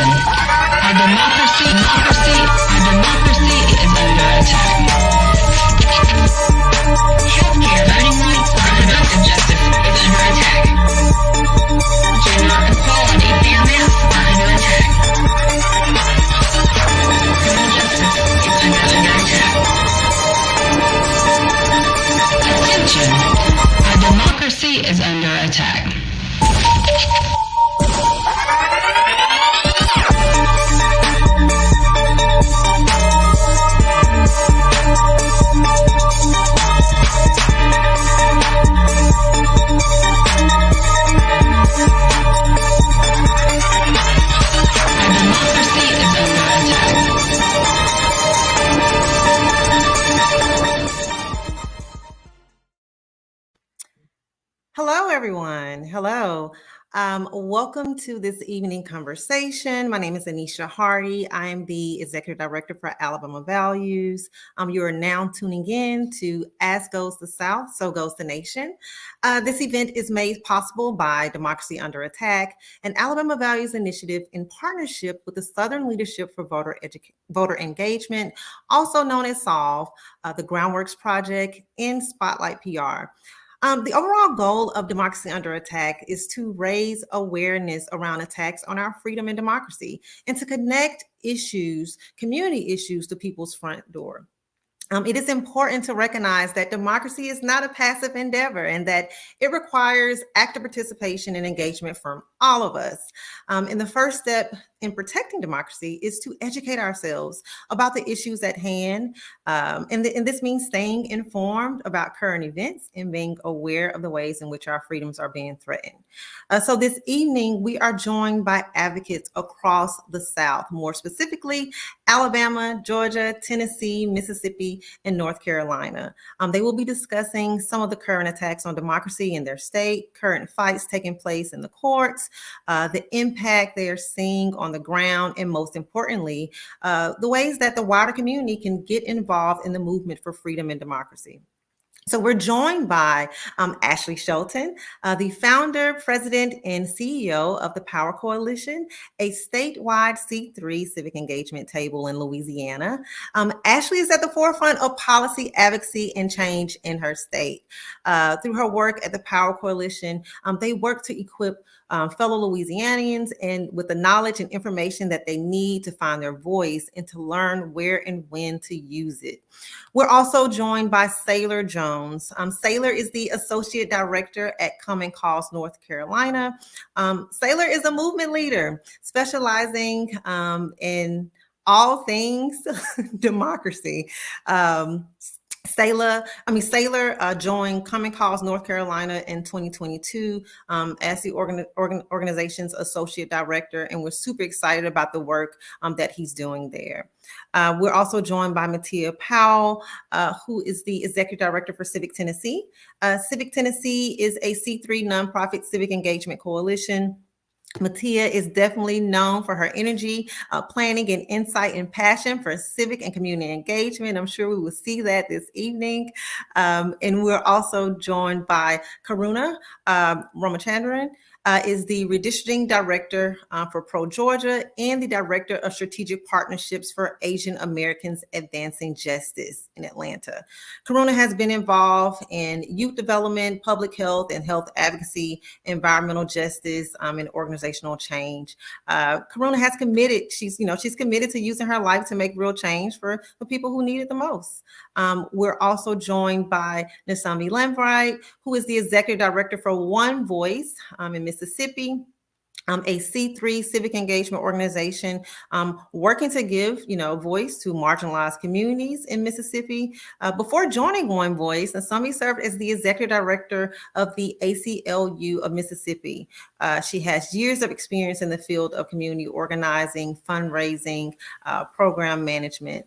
Our democracy is under attack. Healthcare, voting rights, reproductive justice is under attack. Gender equality, fairness are under attack. Criminal justice is under attack. Attention, our democracy is under attack. Hello, everyone. Hello. Welcome to this evening conversation. My name is Anisha Hardy. I am the Executive Director for Alabama Values. You are now tuning in to As Goes the South, So Goes the Nation. This event is made possible by Democracy Under Attack, an Alabama Values initiative in partnership with the Southern Leadership for Voter Engagement, also known as SOLVE, the Groundworks Project, and Spotlight PR. The overall goal of Democracy Under Attack is to raise awareness around attacks on our freedom and democracy and to connect community issues to people's front door. It is important to recognize that democracy is not a passive endeavor and that it requires active participation and engagement from all of us. And the first step in protecting democracy is to educate ourselves about the issues at hand. And this means staying informed about current events and being aware of the ways in which our freedoms are being threatened. So this evening, we are joined by advocates across the South, more specifically, Alabama, Georgia, Tennessee, Mississippi, and North Carolina. They will be discussing some of the current attacks on democracy in their state, current fights taking place in the courts, the impact they are seeing on the ground, and most importantly, the ways that the wider community can get involved in the movement for freedom and democracy. So we're joined by Ashley Shelton, the founder, president, and CEO of the Power Coalition, a statewide C3 civic engagement table in Louisiana. Ashley is at the forefront of policy advocacy and change in her state. Through her work at the Power Coalition, they work to equip fellow Louisianians and with the knowledge and information that they need to find their voice and to learn where and when to use it. We're also joined by Saylor Jones. Saylor is the Associate Director at Common Cause North Carolina. Saylor is a movement leader specializing in all things democracy. Saylor joined Common Cause North Carolina in 2022 as the organization's associate director, and we're super excited about the work that he's doing there. We're also joined by Mattia Powell, who is the executive director for Civic Tennessee. Civic Tennessee is a C3 nonprofit civic engagement coalition. Mattia is definitely known for her energy, planning, and insight and passion for civic and community engagement. I'm sure we will see that this evening. And we're also joined by Karuna Ramachandran, is the redistricting director for Pro Georgia and the director of strategic partnerships for Asian Americans Advancing Justice in Atlanta. Karuna has been involved in youth development, public health, and health advocacy, environmental justice, and organizational change. Karuna has committed. She's committed to using her life to make real change for the people who need it the most. We're also joined by Nasami Lambright, who is the executive director for One Voice in Mississippi, a C3 civic engagement organization working to give, voice to marginalized communities in Mississippi. Before joining One Voice, Nasami served as the executive director of the ACLU of Mississippi. She has years of experience in the field of community organizing, fundraising, program management.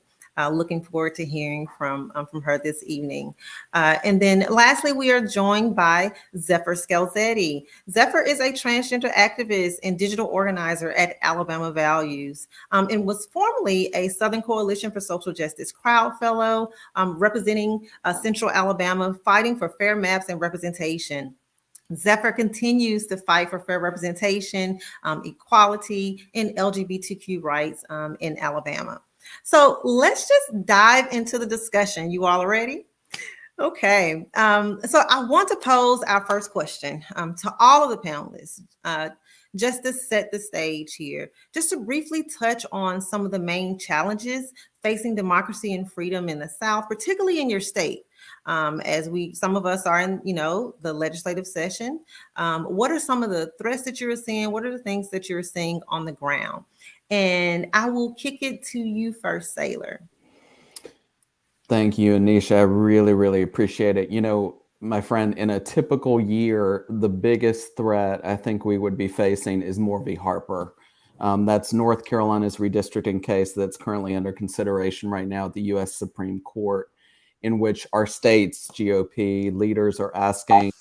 Looking forward to hearing from her this evening. And then lastly, we are joined by Zephyr Scalzetti. Zephyr is a transgender activist and digital organizer at Alabama Values and was formerly a Southern Coalition for Social Justice Crowd Fellow, representing Central Alabama, fighting for fair maps and representation. Zephyr continues to fight for fair representation, equality, and LGBTQ rights in Alabama. So let's just dive into the discussion. You all ready? Okay. So I want to pose our first question to all of the panelists, just to set the stage here, just to briefly touch on some of the main challenges facing democracy and freedom in the South, particularly in your state. As some of us are in, the legislative session. What are some of the threats that you're seeing? What are the things that you're seeing on the ground? And I will kick it to you first, Sailor. Thank you, Anisha. I really, really appreciate it. My friend, in a typical year, the biggest threat I think we would be facing is Moore v. Harper. That's North Carolina's redistricting case that's currently under consideration right now at the U.S. Supreme Court, in which our state's GOP leaders are asking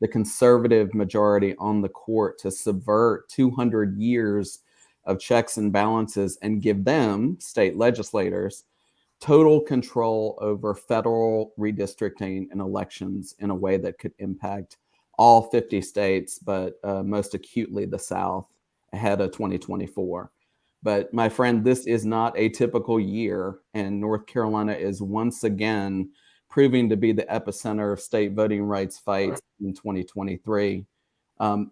the conservative majority on the court to subvert 200 years of checks and balances and give them, state legislators, total control over federal redistricting and elections in a way that could impact all 50 states, but most acutely the South ahead of 2024. But my friend, this is not a typical year, and North Carolina is once again proving to be the epicenter of state voting rights fights in 2023.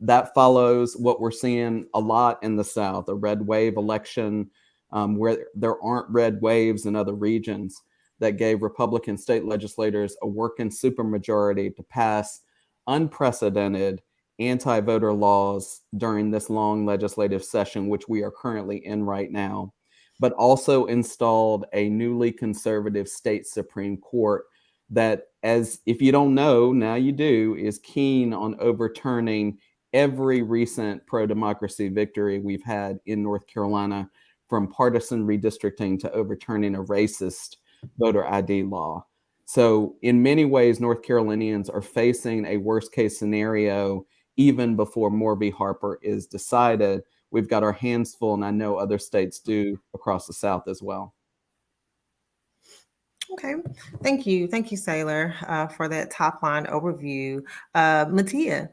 That follows what we're seeing a lot in the South, a red wave election where there aren't red waves in other regions, that gave Republican state legislators a working supermajority to pass unprecedented anti-voter laws during this long legislative session, which we are currently in right now, but also installed a newly conservative state Supreme Court that, as if you don't know, now you do, is keen on overturning every recent pro-democracy victory we've had in North Carolina, from partisan redistricting to overturning a racist voter ID law. So in many ways, North Carolinians are facing a worst case scenario even before Moore v. Harper is decided. We've got our hands full, and I know other states do across the South as well. Okay, thank you. Thank you, Sailor, for that top line overview. Mattia,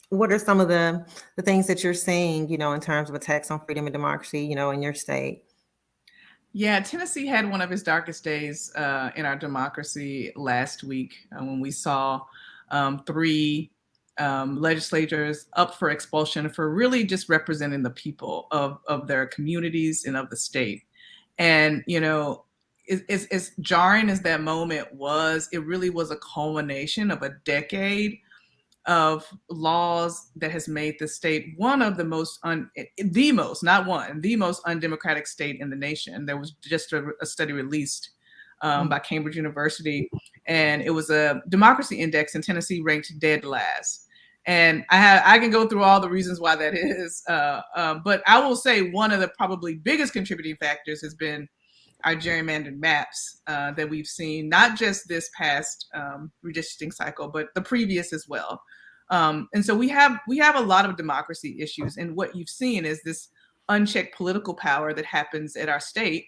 what are some of the things that you're seeing, in terms of attacks on freedom and democracy, in your state? Yeah, Tennessee had one of its darkest days in our democracy last week when we saw three legislators up for expulsion for really just representing the people of their communities and of the state. And, as jarring as that moment was, it really was a culmination of a decade of laws that has made the state one of the most, the most undemocratic state in the nation. There was just a study released by Cambridge University, and it was a democracy index, and Tennessee ranked dead last. And I can go through all the reasons why that is, but I will say one of the probably biggest contributing factors has been our gerrymandered maps that we've seen, not just this past redistricting cycle, but the previous as well. And so we have a lot of democracy issues, and what you've seen is this unchecked political power that happens at our state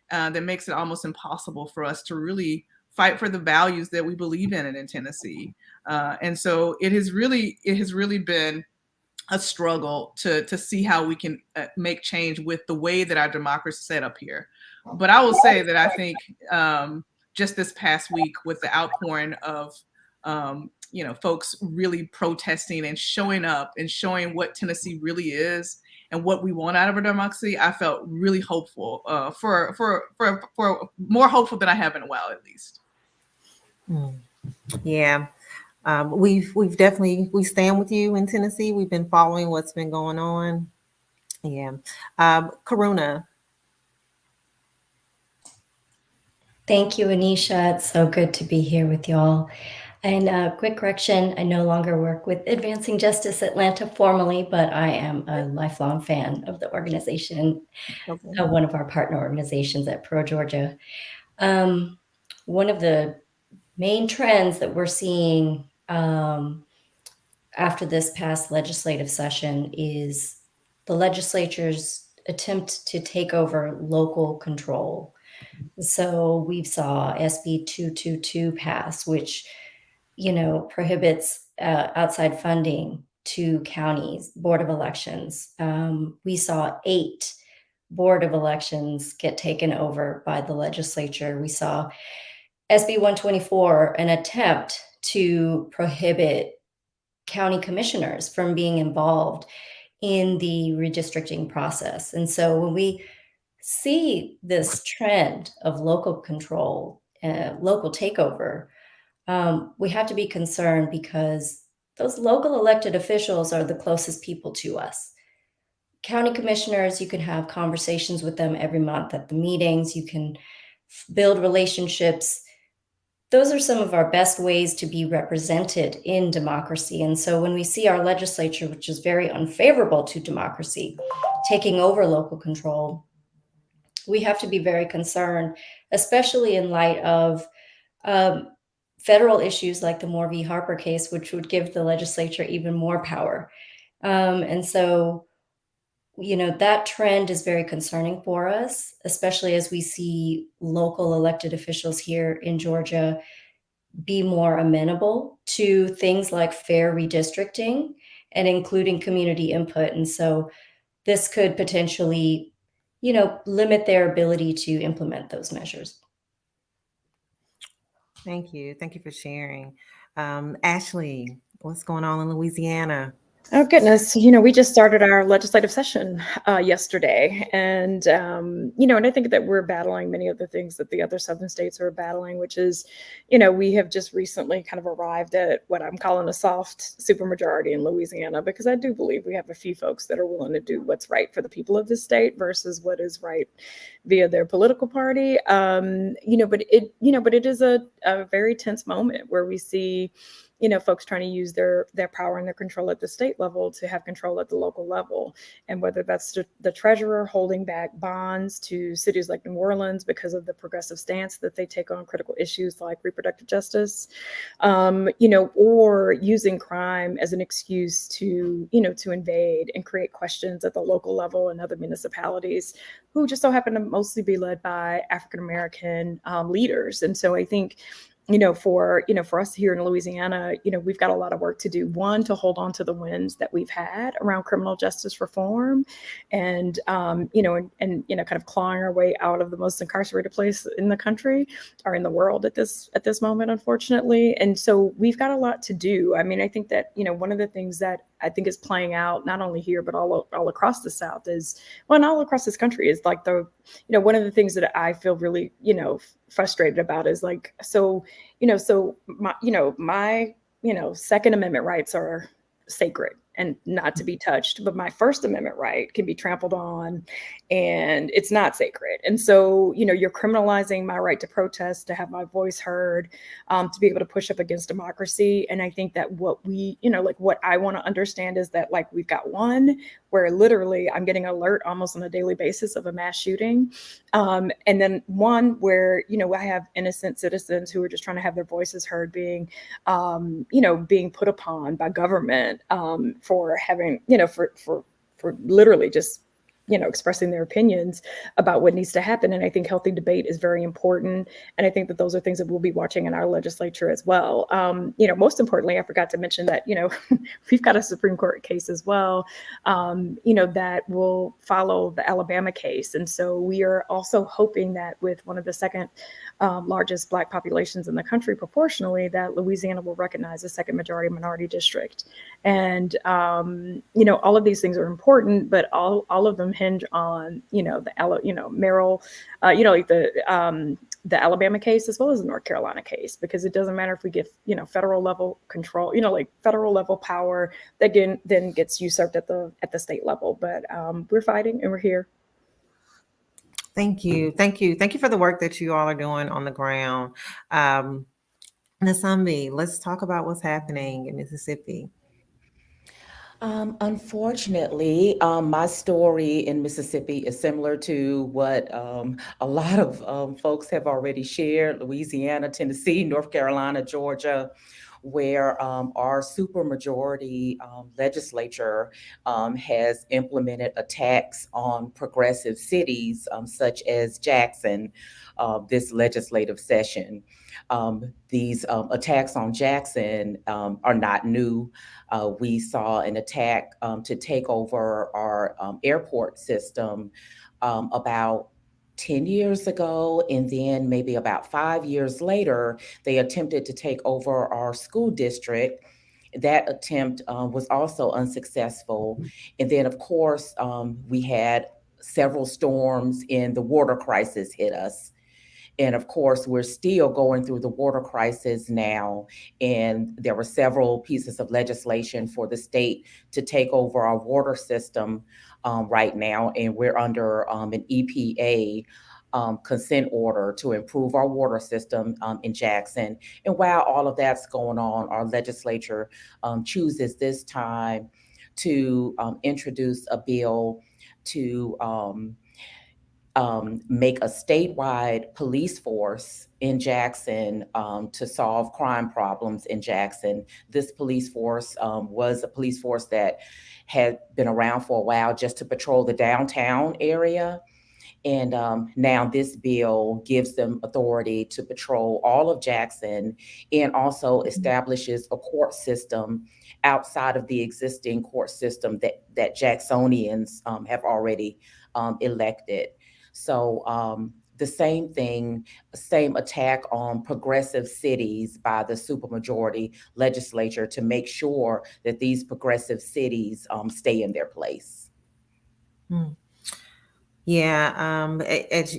that makes it almost impossible for us to really fight for the values that we believe in Tennessee. And so it has really been a struggle to see how we can make change with the way that our democracy is set up here. But I will say that I think just this past week, with the outpouring of folks really protesting and showing up and showing what Tennessee really is and what we want out of our democracy, I felt really hopeful, for more hopeful than I have in a while, at least. Yeah. We've definitely, we stand with you in Tennessee. We've been following what's been going on. Yeah. Karuna. Thank you, Anisha. It's so good to be here with y'all. And quick correction, I no longer work with Advancing Justice Atlanta formally, but I am a lifelong fan of the organization, one of our partner organizations at Pro Georgia. One of the main trends that we're seeing after this past legislative session is the legislature's attempt to take over local control. So we saw SB 222 pass, which prohibits outside funding to counties, Board of Elections. We saw 8 Board of Elections get taken over by the legislature. We saw SB 124, an attempt to prohibit county commissioners from being involved in the redistricting process. And so when we see this trend of local control, local takeover, we have to be concerned because those local elected officials are the closest people to us. County commissioners, you can have conversations with them every month at the meetings, you can build relationships. Those are some of our best ways to be represented in democracy. And so when we see our legislature, which is very unfavorable to democracy, taking over local control, we have to be very concerned, especially in light of federal issues like the Moore v. Harper case, which would give the legislature even more power. And so, that trend is very concerning for us, especially as we see local elected officials here in Georgia be more amenable to things like fair redistricting and including community input. And so this could potentially, limit their ability to implement those measures. Thank you. Thank you for sharing. Ashley, what's going on in Louisiana? Oh, goodness. We just started our legislative session yesterday. And I think that we're battling many of the things that the other southern states are battling, which is, we have just recently kind of arrived at what I'm calling a soft supermajority in Louisiana, because I do believe we have a few folks that are willing to do what's right for the people of the state versus what is right via their political party. But it is a very tense moment where we see folks trying to use their power and their control at the state level to have control at the local level. And whether that's the treasurer holding back bonds to cities like New Orleans because of the progressive stance that they take on critical issues like reproductive justice, or using crime as an excuse to invade and create questions at the local level and other municipalities who just so happen to mostly be led by African-American leaders. And so I think for us here in Louisiana, we've got a lot of work to do. One, to hold on to the wins that we've had around criminal justice reform, and kind of clawing our way out of the most incarcerated place in the country or in the world at this moment, unfortunately. And so we've got a lot to do. I mean, I think that one of the things that I think is playing out not only here but all across the South and all across this country is like one of the things that I feel really frustrated about is like my Second Amendment rights are sacred and not to be touched, but my First Amendment right can be trampled on and it's not sacred. And so, you're criminalizing my right to protest, to have my voice heard, to be able to push up against democracy. And I think that what what I want to understand is that we've got one where literally I'm getting alert almost on a daily basis of a mass shooting. And then one where, I have innocent citizens who are just trying to have their voices heard being put upon by government for having, for literally just expressing their opinions about what needs to happen. And I think healthy debate is very important. And I think that those are things that we'll be watching in our legislature as well. Most importantly, I forgot to mention that, we've got a Supreme Court case as well, that will follow the Alabama case. And so we are also hoping that with one of the second largest Black populations in the country proportionally, that Louisiana will recognize a second majority minority district. And, all of these things are important, but all of them hinge on, Merrill, the Alabama case as well as the North Carolina case, because it doesn't matter if we get, federal level control, federal level power that then gets usurped at the state level. But we're fighting and we're here. Thank you. Thank you. Thank you for the work that you all are doing on the ground. Nasambi, let's talk about what's happening in Mississippi. Unfortunately, my story in Mississippi is similar to what a lot of folks have already shared: Louisiana, Tennessee, North Carolina, Georgia. where our supermajority legislature has implemented attacks on progressive cities such as Jackson this legislative session. These attacks on Jackson are not new. We saw an attack to take over our airport system about 10 years ago, and then maybe about 5 years later, they attempted to take over our school district. That attempt was also unsuccessful. And then, of course, we had several storms and the water crisis hit us. And of course, we're still going through the water crisis now. And there were several pieces of legislation for the state to take over our water system right now. And we're under an EPA consent order to improve our water system in Jackson. And while all of that's going on, our legislature chooses this time to introduce a bill to make a statewide police force in Jackson to solve crime problems in Jackson. This police force was a police force that had been around for a while just to patrol the downtown area. And now this bill gives them authority to patrol all of Jackson and also establishes a court system outside of the existing court system that Jacksonians have already elected. So the same thing, same attack on progressive cities by the supermajority legislature to make sure that these progressive cities stay in their place. Hmm. Yeah,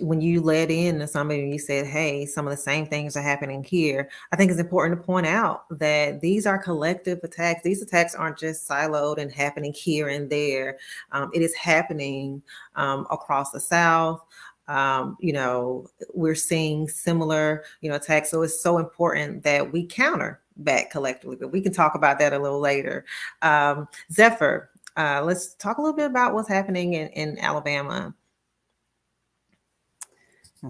when you led in to somebody and you said, hey, some of the same things are happening here, I think it's important to point out that these are collective attacks. These attacks aren't just siloed and happening here and there. It is happening across the South. We're seeing similar, attacks. So it's so important that we counter back collectively, but we can talk about that a little later. Zephyr, let's talk a little bit about what's happening in Alabama.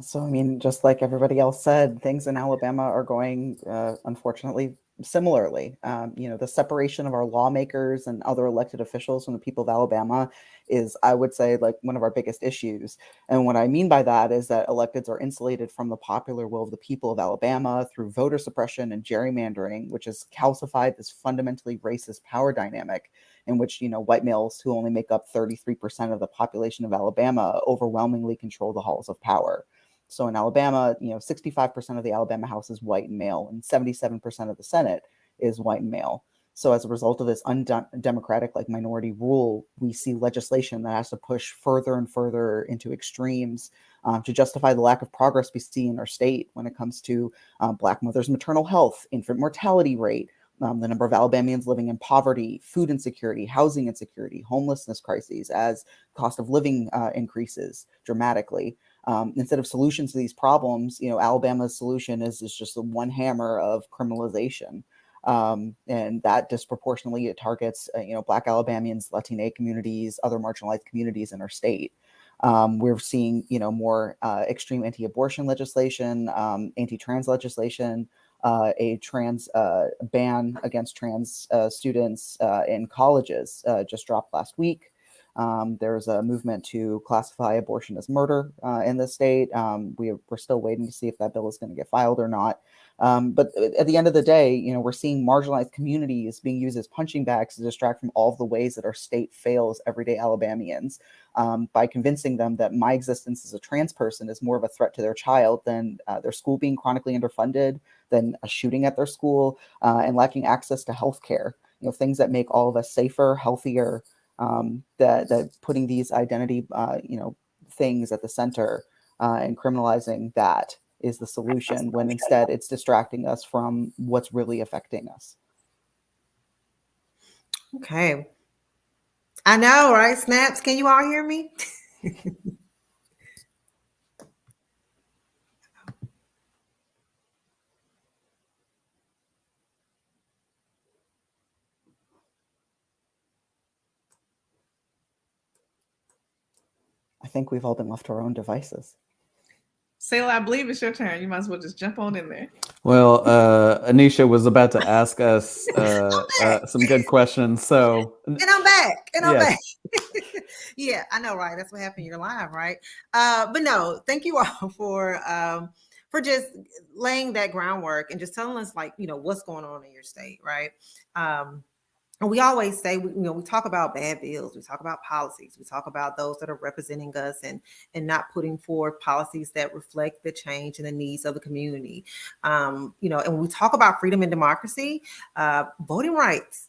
So, I mean, just like everybody else said, things in Alabama are going, unfortunately, similarly. The separation of our lawmakers and other elected officials from the people of Alabama is, I would say, like one of our biggest issues. And what I mean by that is that electeds are insulated from the popular will of the people of Alabama through voter suppression and gerrymandering, which has calcified this fundamentally racist power dynamic in which, white males who only make up 33% of the population of Alabama overwhelmingly control the halls of power. So in Alabama, 65% of the Alabama House is white and male, and 77% of the Senate is white and male. So as a result of this undemocratic minority rule, we see legislation that has to push further and further into extremes to justify the lack of progress we see in our state when it comes to Black mothers' maternal health, infant mortality rate, the number of Alabamians living in poverty, food insecurity, housing insecurity, homelessness crises, as cost of living increases dramatically. Instead of solutions to these problems, Alabama's solution is just the one hammer of criminalization. And that disproportionately targets, Black Alabamians, Latina communities, other marginalized communities in our state. We're seeing, more extreme anti-abortion legislation, anti-trans legislation, a trans ban against trans students in colleges just dropped last week. There's a movement to classify abortion as murder in the state. We're still waiting to see if that bill is going to get filed or not. But at the end of the day, we're seeing marginalized communities being used as punching bags to distract from all of the ways that our state fails everyday Alabamians by convincing them that my existence as a trans person is more of a threat to their child than their school being chronically underfunded, than a shooting at their school, and lacking access to health care. Things that make all of us safer, healthier, that putting these identity, things at the center and criminalizing that is the solution, when instead it's distracting us from what's really affecting us. Okay. I know, right? Snaps. Can you all hear me? I think we've all been left to our own devices. Sayla, I believe it's your turn. You might as well just jump on in there. Well, Anisha was about to ask us some good questions. So, And I'm back. And I'm yes. back. Yeah, I know, right? That's what happened. You're live, right? But no, thank you all for just laying that groundwork and just telling us, like, what's going on in your state, right? And we always say, we talk about bad bills, we talk about policies, we talk about those that are representing us and not putting forth policies that reflect the change and the needs of the community. And when we talk about freedom and democracy, voting rights.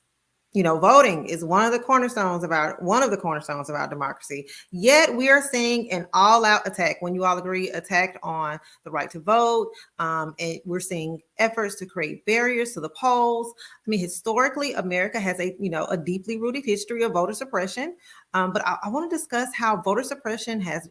Voting is one of the cornerstones about democracy. Yet we are seeing an all-out attack. When you all agree, attack on the right to vote, and we're seeing efforts to create barriers to the polls. I mean, historically, America has a deeply rooted history of voter suppression. But I want to discuss how voter suppression has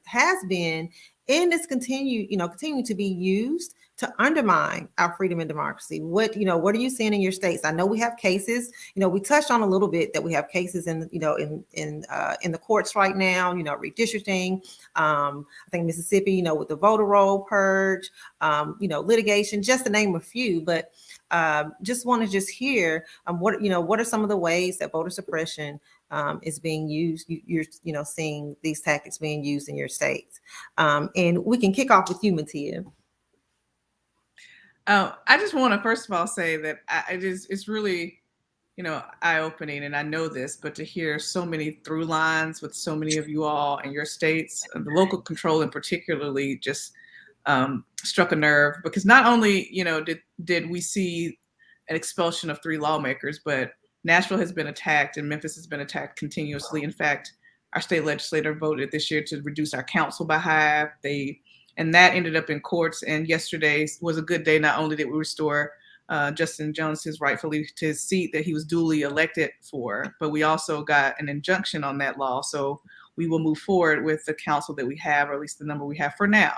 been and is continuing to be used to undermine our freedom and democracy. What are you seeing in your states? I know we have cases. We touched on a little bit that we have cases in the courts right now. Redistricting. I think Mississippi. With the voter roll purge. Litigation, just to name a few. But just want to hear what are some of the ways that voter suppression is being used. You're seeing these tactics being used in your states, and we can kick off with you, Mattia. I just want to first of all say that it's really, eye-opening, and I know this, but to hear so many through lines with so many of you all in your states, the local control and particularly just struck a nerve, because not only, did we see an expulsion of 3 lawmakers, but Nashville has been attacked and Memphis has been attacked continuously. In fact, our state legislature voted this year to reduce our council by half. And that ended up in courts. And yesterday was a good day. Not only did we restore Justin Jones rightfully to his seat that he was duly elected for, but we also got an injunction on that law. So we will move forward with the council that we have, or at least the number we have for now.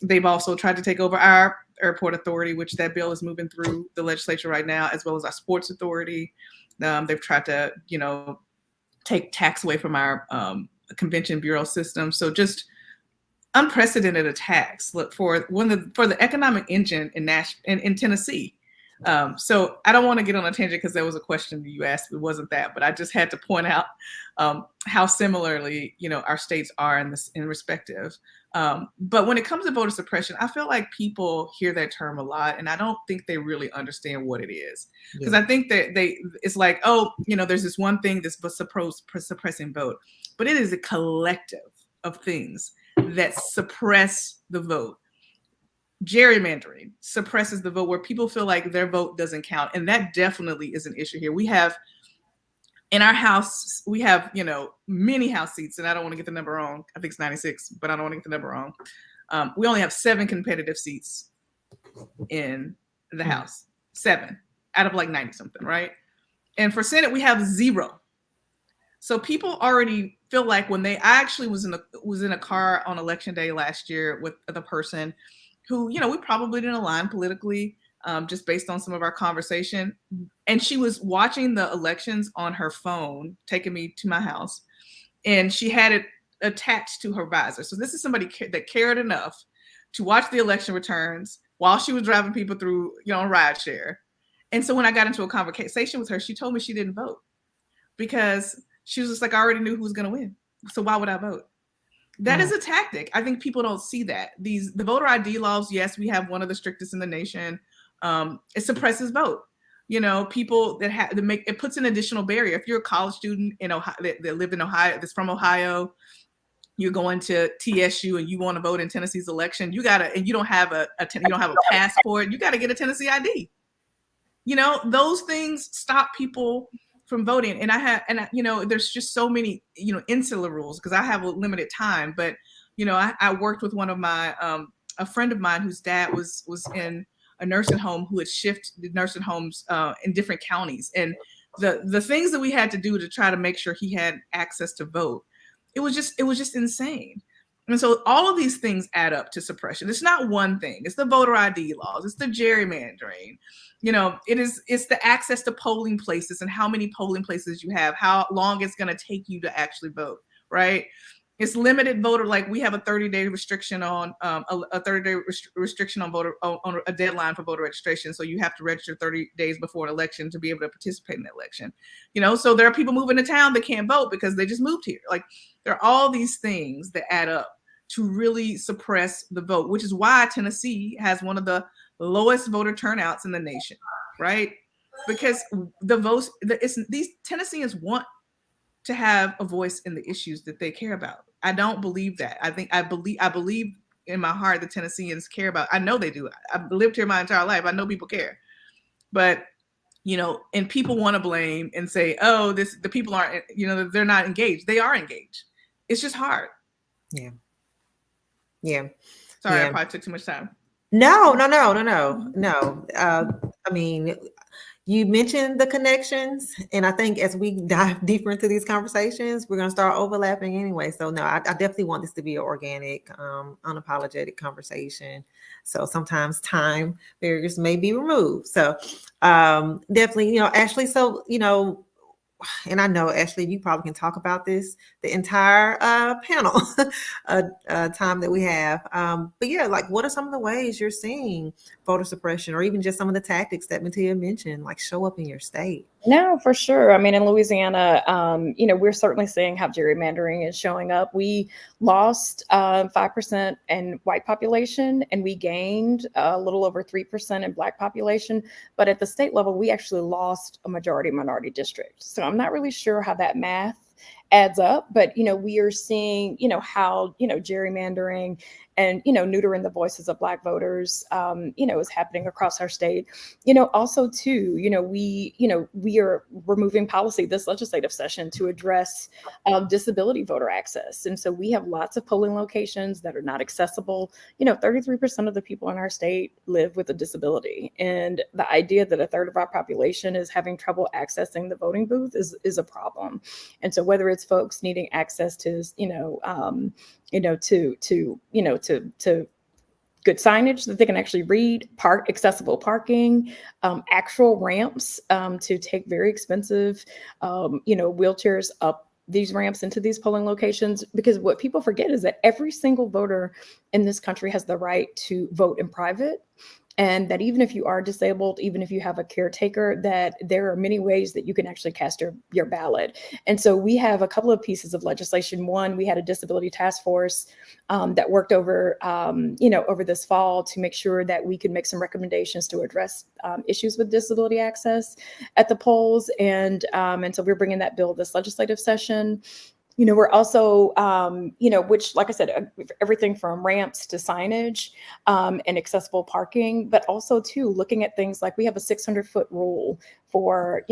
They've also tried to take over our airport authority, which that bill is moving through the legislature right now, as well as our sports authority. They've tried to, take tax away from our convention bureau system. So just unprecedented attacks for the economic engine in Tennessee. So I don't want to get on a tangent because there was a question you asked. It wasn't that, but I just had to point out how similarly, our states are in respective. But when it comes to voter suppression, I feel like people hear that term a lot, and I don't think they really understand what it is. Because I think that it's like, there's this one thing that's suppressing vote, but it is a collective of things that suppress the vote. Gerrymandering suppresses the vote, where people feel like their vote doesn't count. And that definitely is an issue here. We have in our house, we have, many house seats, and I don't want to get the number wrong. I think it's 96, but I don't want to get the number wrong. We only have 7 competitive seats in the House, 7 out of like 90 something, right? And for Senate, we have 0. So people already feel like I actually was in a car on election day last year with the person who, we probably didn't align politically, just based on some of our conversation. And she was watching the elections on her phone, taking me to my house, and she had it attached to her visor. So this is somebody that cared enough to watch the election returns while she was driving people through, ride share. And so when I got into a conversation with her, she told me she didn't vote because she was just like, I already knew who was going to win. So why would I vote? That is a tactic. I think people don't see that. The voter ID laws, yes, we have one of the strictest in the nation. It suppresses vote. People that it puts an additional barrier. If you're a college student in Ohio that live in Ohio, that's from Ohio, you're going to TSU and you want to vote in Tennessee's election, you don't have a passport, you got to get a Tennessee ID. Those things stop people from voting. And there's just so many, insular rules because I have a limited time. But, I worked with one of my, a friend of mine whose dad was in a nursing home who had shifted nursing homes in different counties. And the things that we had to do to try to make sure he had access to vote, it was just insane. And so all of these things add up to suppression. It's not one thing. It's the voter ID laws. It's the gerrymandering. It's the access to polling places and how many polling places you have, how long it's going to take you to actually vote, right? It's limited voter, like we have a 30-day restriction on a 30-day restriction on voter on a deadline for voter registration. So you have to register 30 days before an election to be able to participate in the election. So there are people moving to town that can't vote because they just moved here. Like there are all these things that add up to really suppress the vote, which is why Tennessee has one of the lowest voter turnouts in the nation, right? Because the votes, these Tennesseans want to have a voice in the issues that they care about. I don't believe that. I believe in my heart that Tennesseans care about. I know they do. I've lived here my entire life. I know people care, but and people want to blame and say, oh, the people aren't, they're not engaged. They are engaged. It's just hard. Yeah. Sorry, Yeah. I probably took too much time. No. I mean, you mentioned the connections, and I think as we dive deeper into these conversations, we're going to start overlapping anyway. So no, I definitely want this to be an organic, unapologetic conversation. So sometimes time barriers may be removed. So definitely, Ashley, so, and I know, Ashley, you probably can talk about this the entire panel time that we have. But yeah, like what are some of the ways you're seeing voter suppression, or even just some of the tactics that Mattia mentioned, like show up in your state? No, for sure. I mean, in Louisiana, we're certainly seeing how gerrymandering is showing up. We lost 5% in white population, and we gained a little over 3% in Black population. But at the state level, we actually lost a majority minority district. So I'm not really sure how that math adds up, but we are seeing how gerrymandering and neutering the voices of Black voters is happening across our state. Also too, we are removing policy this legislative session to address disability voter access, and so we have lots of polling locations that are not accessible. 33% of the people in our state live with a disability, and the idea that a third of our population is having trouble accessing the voting booth is a problem. And so whether it's folks needing access to to good signage that they can actually read, accessible parking, actual ramps to take very expensive wheelchairs up these ramps into these polling locations, because what people forget is that every single voter in this country has the right to vote in private. And that even if you are disabled, even if you have a caretaker, that there are many ways that you can actually cast your ballot. And so we have a couple of pieces of legislation. One, we had a disability task force that worked over this fall to make sure that we could make some recommendations to address issues with disability access at the polls. And so we're bringing that bill this legislative session. We're also, which, like I said, everything from ramps to signage and accessible parking, but also too, looking at things like we have a 600-foot rule for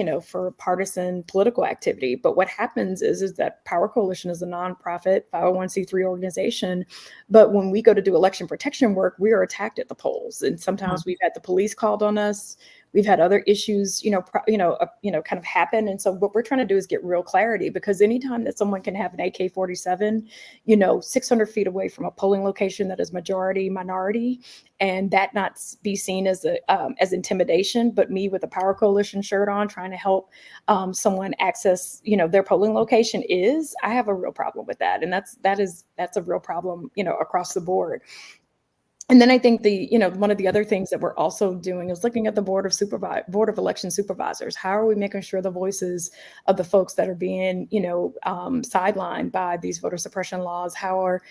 partisan political activity. But what happens is that Power Coalition is a nonprofit 501c3 organization. But when we go to do election protection work, we are attacked at the polls. And sometimes we've had the police called on us. We've had other issues, kind of happen. And so what we're trying to do is get real clarity, because anytime that someone can have an AK-47, 600 feet away from a polling location that is majority minority, and that not be seen as intimidation, but me with a Power Coalition shirt on trying to help someone access, their polling location, I have a real problem with that. And that's a real problem, across the board. And then I think one of the other things that we're also doing is looking at the Board of Election Supervisors. How are we making sure the voices of the folks that are being, sidelined by these voter suppression laws? How are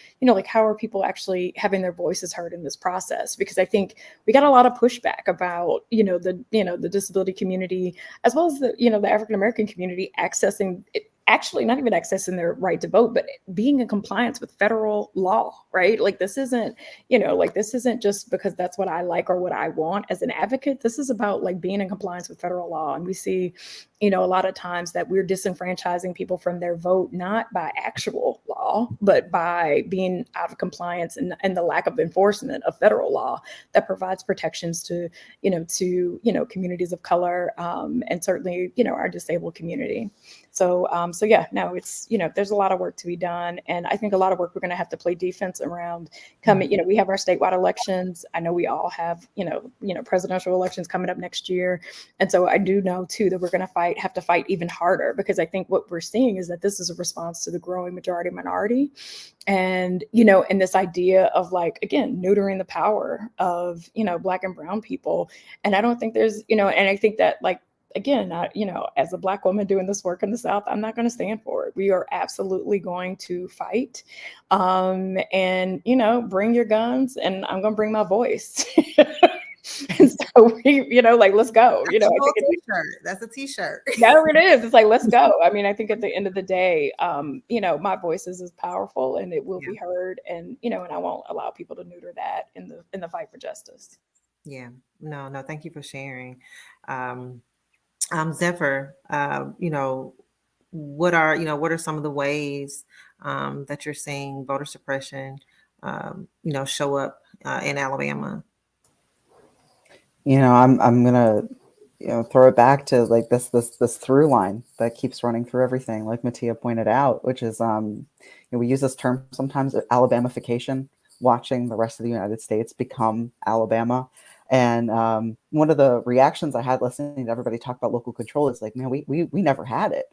people actually having their voices heard in this process? Because I think we got a lot of pushback about, the disability community, as well as the African American community accessing it. Actually not even accessing their right to vote, but being in compliance with federal law, right? Like this isn't just because that's what I like or what I want as an advocate. This is about like being in compliance with federal law. And we see, a lot of times that we're disenfranchising people from their vote, not by actual law, but by being out of compliance and the lack of enforcement of federal law that provides protections to communities of color and certainly, our disabled community. So it's, there's a lot of work to be done. And I think a lot of work we're going to have to play defense around coming, we have our statewide elections. I know we all have, presidential elections coming up next year. And so I do know too, that we're going to have to fight even harder, because I think what we're seeing is that this is a response to the growing majority minority minority. And, you know, and this idea of like, again, neutering the power of, you know, Black and brown people. And I don't think there's, you know, and I think that like, again, you know, as a Black woman doing this work in the South, I'm not going to stand for it. We are absolutely going to fight, and, you know, bring your guns, and I'm going to bring my voice. And so we, you know, like, let's go. You know, I think t-shirt. That's a t-shirt. no, it is. It's like, let's go. I mean, I think at the end of the day, you know, my voice is as powerful, and it will be heard. And, you know, and I won't allow people to neuter that in the fight for justice. Yeah, no, thank you for sharing. Zephyr, you know, what are some of the ways that you're seeing voter suppression, you know, show up in Alabama? You know, I'm gonna, you know, throw it back to like this through line that keeps running through everything, like Mattia pointed out, which is you know, we use this term sometimes, Alabamification, watching the rest of the United States become Alabama. And one of the reactions I had listening to everybody talk about local control is like, man, we never had it.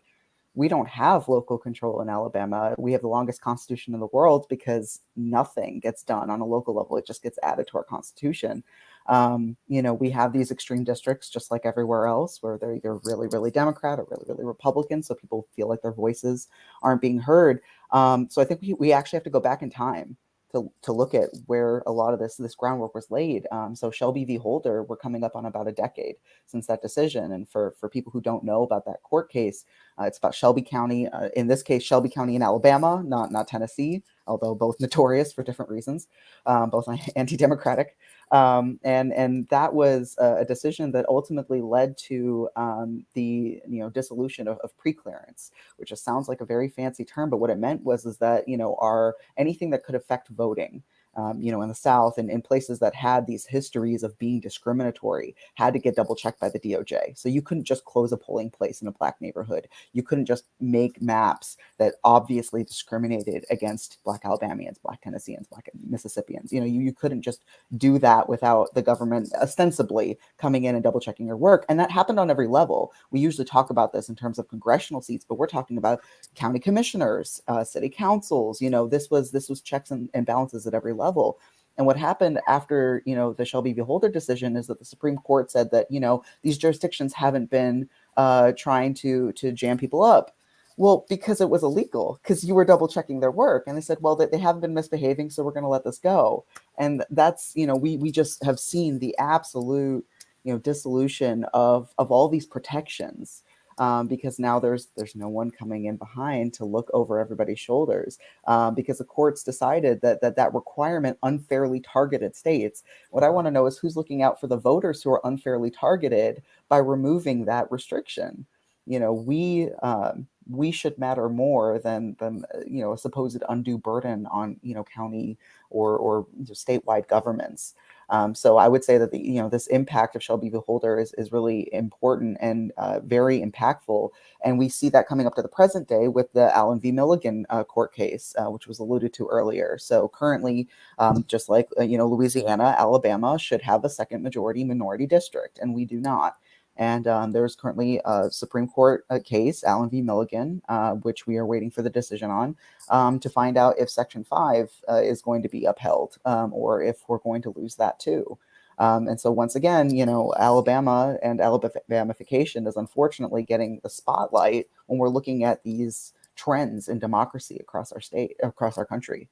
We don't have local control in Alabama. We have the longest constitution in the world because nothing gets done on a local level. It just gets added to our constitution. You know, we have these extreme districts just like everywhere else where they're either really, really Democrat or really, really Republican. So people feel like their voices aren't being heard. So I think we actually have to go back in time to look at where a lot of this groundwork was laid. So Shelby v. Holder, we're coming up on about a decade since that decision. And for people who don't know about that court case, it's about Shelby County, in this case, Shelby County in Alabama, not Tennessee, although both notorious for different reasons, both anti-democratic. And that was a decision that ultimately led to the dissolution of preclearance, which just sounds like a very fancy term, but what it meant was that anything that could affect voting, in the South and in places that had these histories of being discriminatory, had to get double checked by the DOJ. So you couldn't just close a polling place in a Black neighborhood. You couldn't just make maps that obviously discriminated against Black Alabamians, Black Tennesseans, Black Mississippians. You couldn't just do that without the government ostensibly coming in and double checking your work. And that happened on every level. We usually talk about this in terms of congressional seats, but we're talking about county commissioners, city councils. This was checks and balances at every level. And what happened after, the Shelby v. Holder decision is that the Supreme Court said that, these jurisdictions haven't been trying to jam people up. Well, because it was illegal, because you were double checking their work. And they said, well, they haven't been misbehaving, so we're going to let this go. And that's, we just have seen the absolute, dissolution of all these protections. Because now there's no one coming in behind to look over everybody's shoulders, because the courts decided that requirement unfairly targeted states. What I want to know is who's looking out for the voters who are unfairly targeted by removing that restriction. We should matter more than a supposed undue burden on county or statewide governments. So I would say that this impact of Shelby v. Holder is really important and very impactful, and we see that coming up to the present day with the Allen v. Milligan court case, which was alluded to earlier. So currently, just like Louisiana, Alabama should have a second majority minority district, and we do not. And there's currently a Supreme Court case, Allen v. Milligan, which we are waiting for the decision on, to find out if Section 5 is going to be upheld, or if we're going to lose that too. And so once again, Alabama and Alabamification is unfortunately getting the spotlight when we're looking at these trends in democracy across our state, across our country.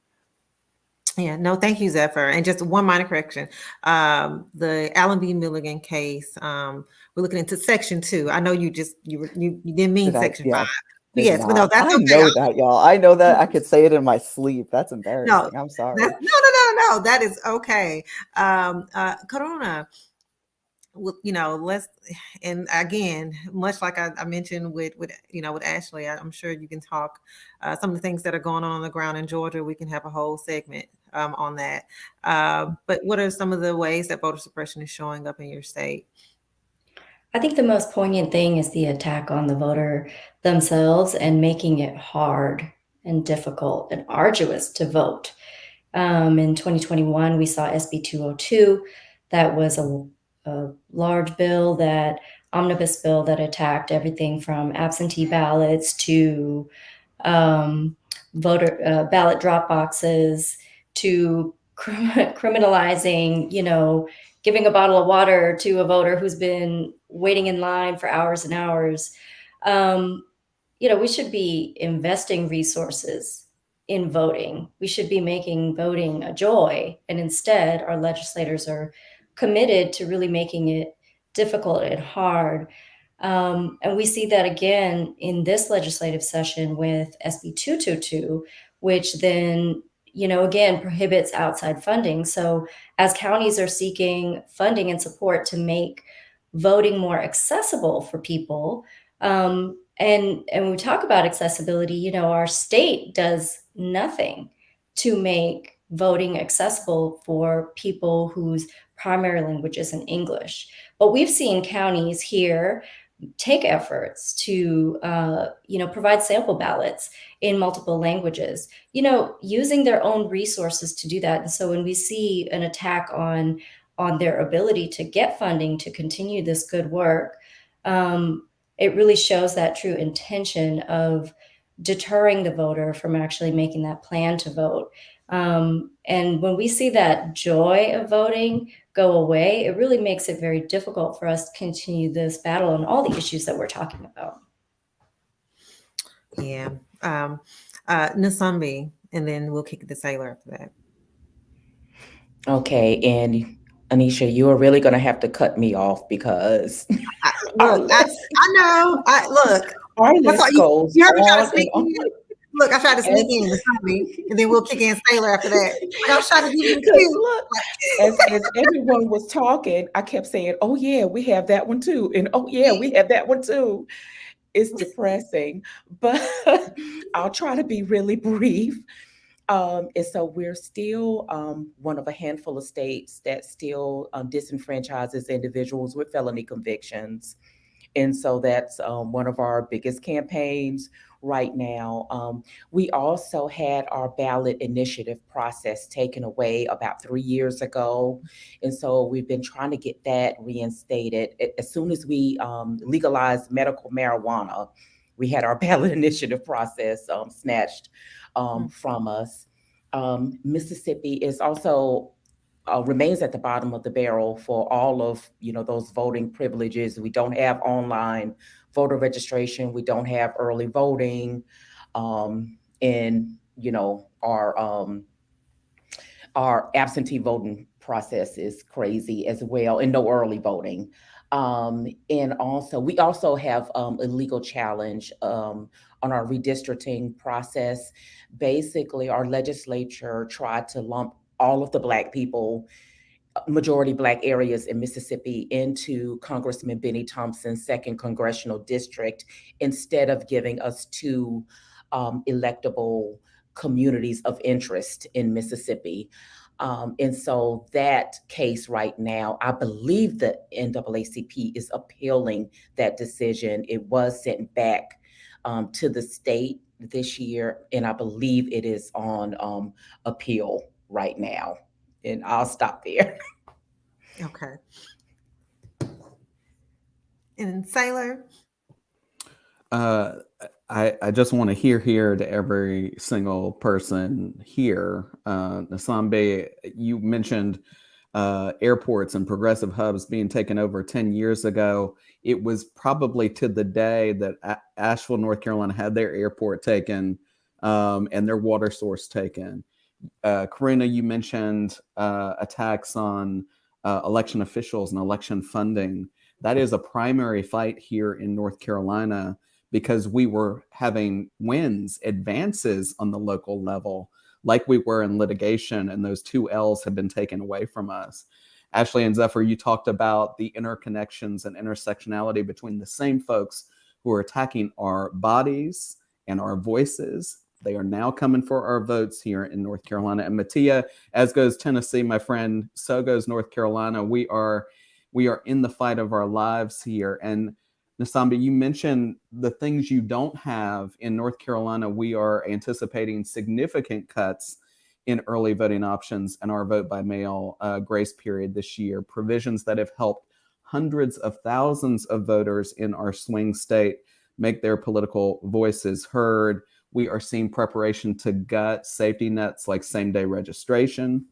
Yeah, no, thank you, Zephyr. And just one minor correction. The Allen v. Milligan case, we're looking into Section 2. I know you didn't mean Section 5. Yes, but no, that's okay. I know that, y'all. I know that. I could say it in my sleep. That's embarrassing. No, I'm sorry. No. That is okay. Corona. Let's, and again, much like I mentioned with Ashley, I'm sure you can talk some of the things that are going on the ground in Georgia. We can have a whole segment on that. But what are some of the ways that voter suppression is showing up in your state? I think the most poignant thing is the attack on the voter themselves and making it hard and difficult and arduous to vote. In 2021, we saw SB 202. That was a large bill, that omnibus bill that attacked everything from absentee ballots to ballot drop boxes to criminalizing, giving a bottle of water to a voter who's been waiting in line for hours and hours. We should be investing resources in voting. We should be making voting a joy. And instead, our legislators are committed to really making it difficult and hard. And we see that again in this legislative session with SB 222, which then, again, prohibits outside funding. So as counties are seeking funding and support to make voting more accessible for people, and when we talk about accessibility, our state does nothing to make voting accessible for people whose primary language isn't English. But we've seen counties here take efforts to, provide sample ballots in multiple languages, using their own resources to do that. And so when we see an attack on their ability to get funding to continue this good work, it really shows that true intention of deterring the voter from actually making that plan to vote. And when we see that joy of voting go away, it really makes it very difficult for us to continue this battle on all the issues that we're talking about. Yeah. Nasambi, and then we'll kick it to Sailor after that. Okay, and Anisha, you are really going to have to cut me off because I know. Look, our that's why list goes you heard me try to on sneak and in. on. Look, I tried to sneak in Nasambi, and then we'll kick in Sailor after that. Like, I was trying to give you the Because cue. look, as everyone was talking, I kept saying, "Oh yeah, we have that one too," and "Oh yeah, we have that one too." It's depressing, but I'll try to be really brief. And so we're still one of a handful of states that still disenfranchises individuals with felony convictions. And so that's one of our biggest campaigns right now. We also had our ballot initiative process taken away about 3 years ago. And so we've been trying to get that reinstated. As soon as we legalized medical marijuana, we had our ballot initiative process snatched from us. Mississippi is also remains at the bottom of the barrel for all of those voting privileges. We don't have online voter registration. We don't have early voting, and our absentee voting process is crazy as well, and no early voting. And also, we also have a legal challenge on our redistricting process. Basically, our legislature tried to lump all of the Black people, majority Black areas in Mississippi into Congressman Benny Thompson's 2nd Congressional District instead of giving us two electable communities of interest in Mississippi. And so that case right now, I believe the NAACP is appealing that decision. It was sent back to the state this year, and I believe it is on appeal right now. And I'll stop there. Okay. And Sailor? I just want to hear to every single person here. Nasambe, you mentioned airports and progressive hubs being taken over 10 years ago. It was probably to the day that Asheville, North Carolina had their airport taken and their water source taken. Karina, you mentioned attacks on election officials and election funding. That is a primary fight here in North Carolina because we were having wins, advances on the local level, like we were in litigation, and those 2 L's have been taken away from us. Ashley and Zephyr, you talked about the interconnections and intersectionality between the same folks who are attacking our bodies and our voices. They are now coming for our votes here in North Carolina. And Mattia, as goes Tennessee, my friend, so goes North Carolina. We are in the fight of our lives here. And Nasambi, you mentioned the things you don't have in North Carolina. We are anticipating significant cuts in early voting options and our vote by mail grace period this year, provisions that have helped hundreds of thousands of voters in our swing state make their political voices heard. We are seeing preparation to gut safety nets like same-day registration,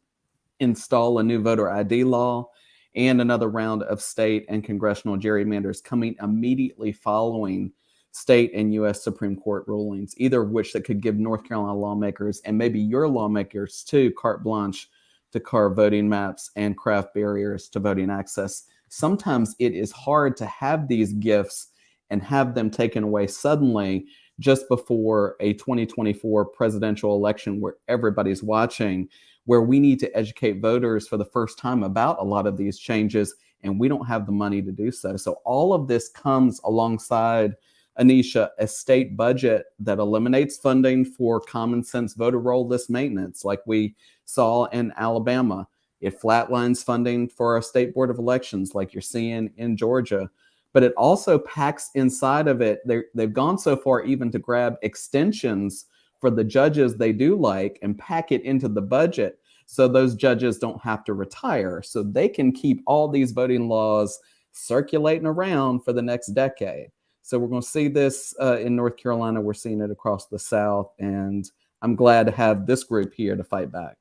install a new voter ID law, and another round of state and congressional gerrymanders coming immediately following state and U.S. Supreme Court rulings, either of which that could give North Carolina lawmakers and maybe your lawmakers too carte blanche to carve voting maps and craft barriers to voting access. Sometimes it is hard to have these gifts and have them taken away suddenly just before a 2024 presidential election where everybody's watching, where we need to educate voters for the first time about a lot of these changes, and we don't have the money to do so. So all of this comes alongside, Anisha, a state budget that eliminates funding for common sense voter roll list maintenance, like we saw in Alabama. It flatlines funding for our state board of elections, like you're seeing in Georgia. But it also packs inside of it, they've gone so far even to grab extensions for the judges they do like and pack it into the budget so those judges don't have to retire, so they can keep all these voting laws circulating around for the next decade. So we're going to see this in North Carolina. We're seeing it across the South, and I'm glad to have this group here to fight back.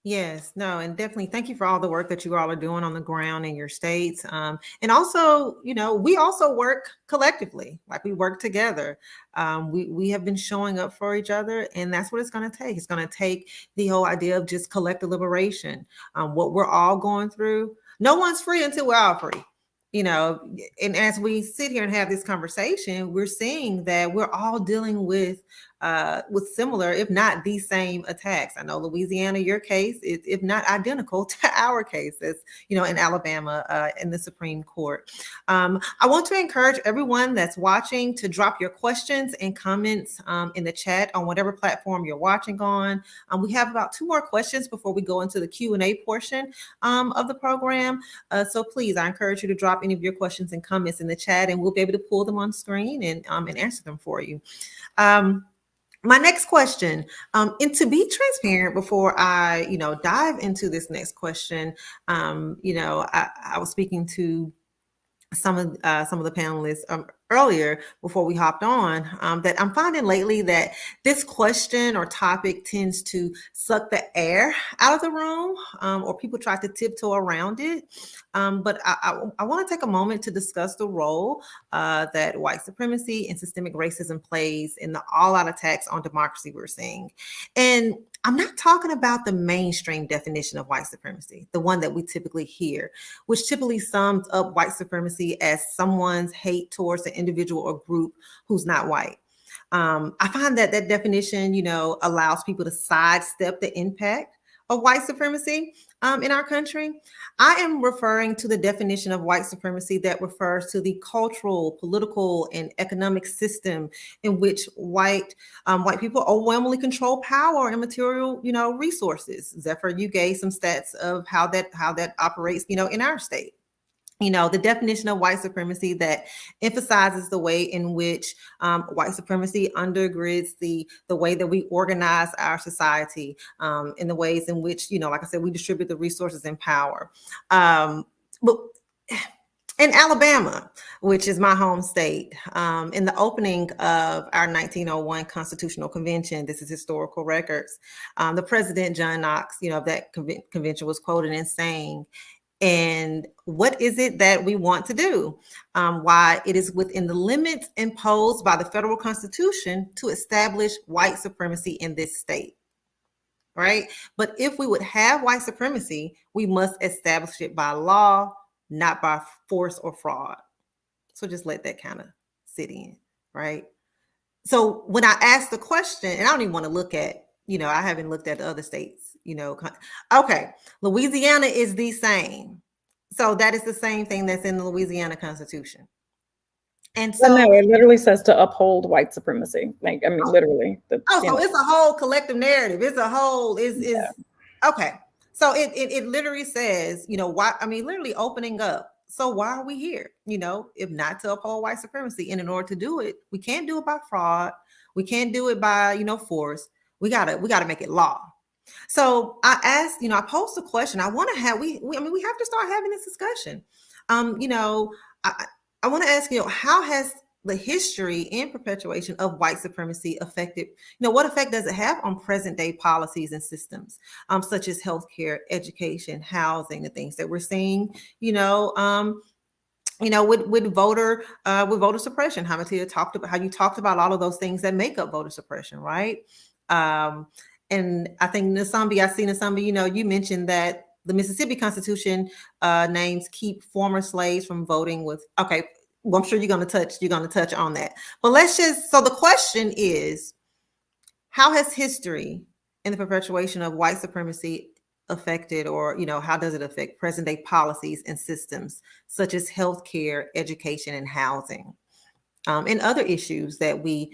Yes, no, and definitely thank you for all the work that you all are doing on the ground in your states. And also, we also work collectively, like we work together. We have been showing up for each other, and that's what it's going to take. It's going to take the whole idea of just collective liberation. What we're all going through, no one's free until we're all free. And as we sit here and have this conversation, we're seeing that we're all dealing with similar, if not the same attacks. I know Louisiana, your case is, if not identical to our cases, in Alabama, in the Supreme Court. I want to encourage everyone that's watching to drop your questions and comments in the chat on whatever platform you're watching on. We have about 2 more questions before we go into the Q&A portion of the program. So please, I encourage you to drop any of your questions and comments in the chat, and we'll be able to pull them on screen and answer them for you. My next question, and to be transparent before I, dive into this next question, I was speaking to some of the panelists earlier before we hopped on, that I'm finding lately that this question or topic tends to suck the air out of the room, or people try to tiptoe around it. But I want to take a moment to discuss the role that white supremacy and systemic racism plays in the all-out attacks on democracy we're seeing. And I'm not talking about the mainstream definition of white supremacy, the one that we typically hear, which typically sums up white supremacy as someone's hate towards an individual or group who's not white. I find that definition, allows people to sidestep the impact of white supremacy in our country. I am referring to the definition of white supremacy that refers to the cultural, political, and economic system in which white people overwhelmingly control power and material, resources. Zephyr, you gave some stats of how that operates, in our state. The definition of white supremacy that emphasizes the way in which white supremacy undergirds the way that we organize our society, in the ways in which, like I said, we distribute the resources and power. But in Alabama, which is my home state, in the opening of our 1901 Constitutional Convention, this is historical records, the President John Knox, of that convention was quoted in saying, "And what is it that we want to do? Why it is within the limits imposed by the federal Constitution to establish white supremacy in this state." Right? But if we would have white supremacy, we must establish it by law, not by force or fraud. So just let that kind of sit in, right? So when I ask the question, and I don't even want to look at, I haven't looked at the other states, okay, Louisiana is the same. So that is the same thing that's in the Louisiana Constitution. And so no, it literally says to uphold white supremacy. Literally. So it's a whole collective narrative. It's a whole, okay. So it literally says, why, literally opening up. So why are we here? If not to uphold white supremacy. And in order to do it, we can't do it by fraud. We can't do it by, force. We gotta make it law. So I asked, I posed a question. I want to have, we have to start having this discussion. I want to ask, how has the history and perpetuation of white supremacy affected, what effect does it have on present day policies and systems, such as healthcare, education, housing, the things that we're seeing, with voter suppression, how Matia talked about, how you talked about all of those things that make up voter suppression, right? And I think I see Nasambi, you mentioned that the Mississippi Constitution names keep former slaves from voting with. Okay, well, I'm sure you're going to touch on that. But so the question is, how has history and the perpetuation of white supremacy affected, or how does it affect present day policies and systems such as healthcare, education, and housing, and other issues that we,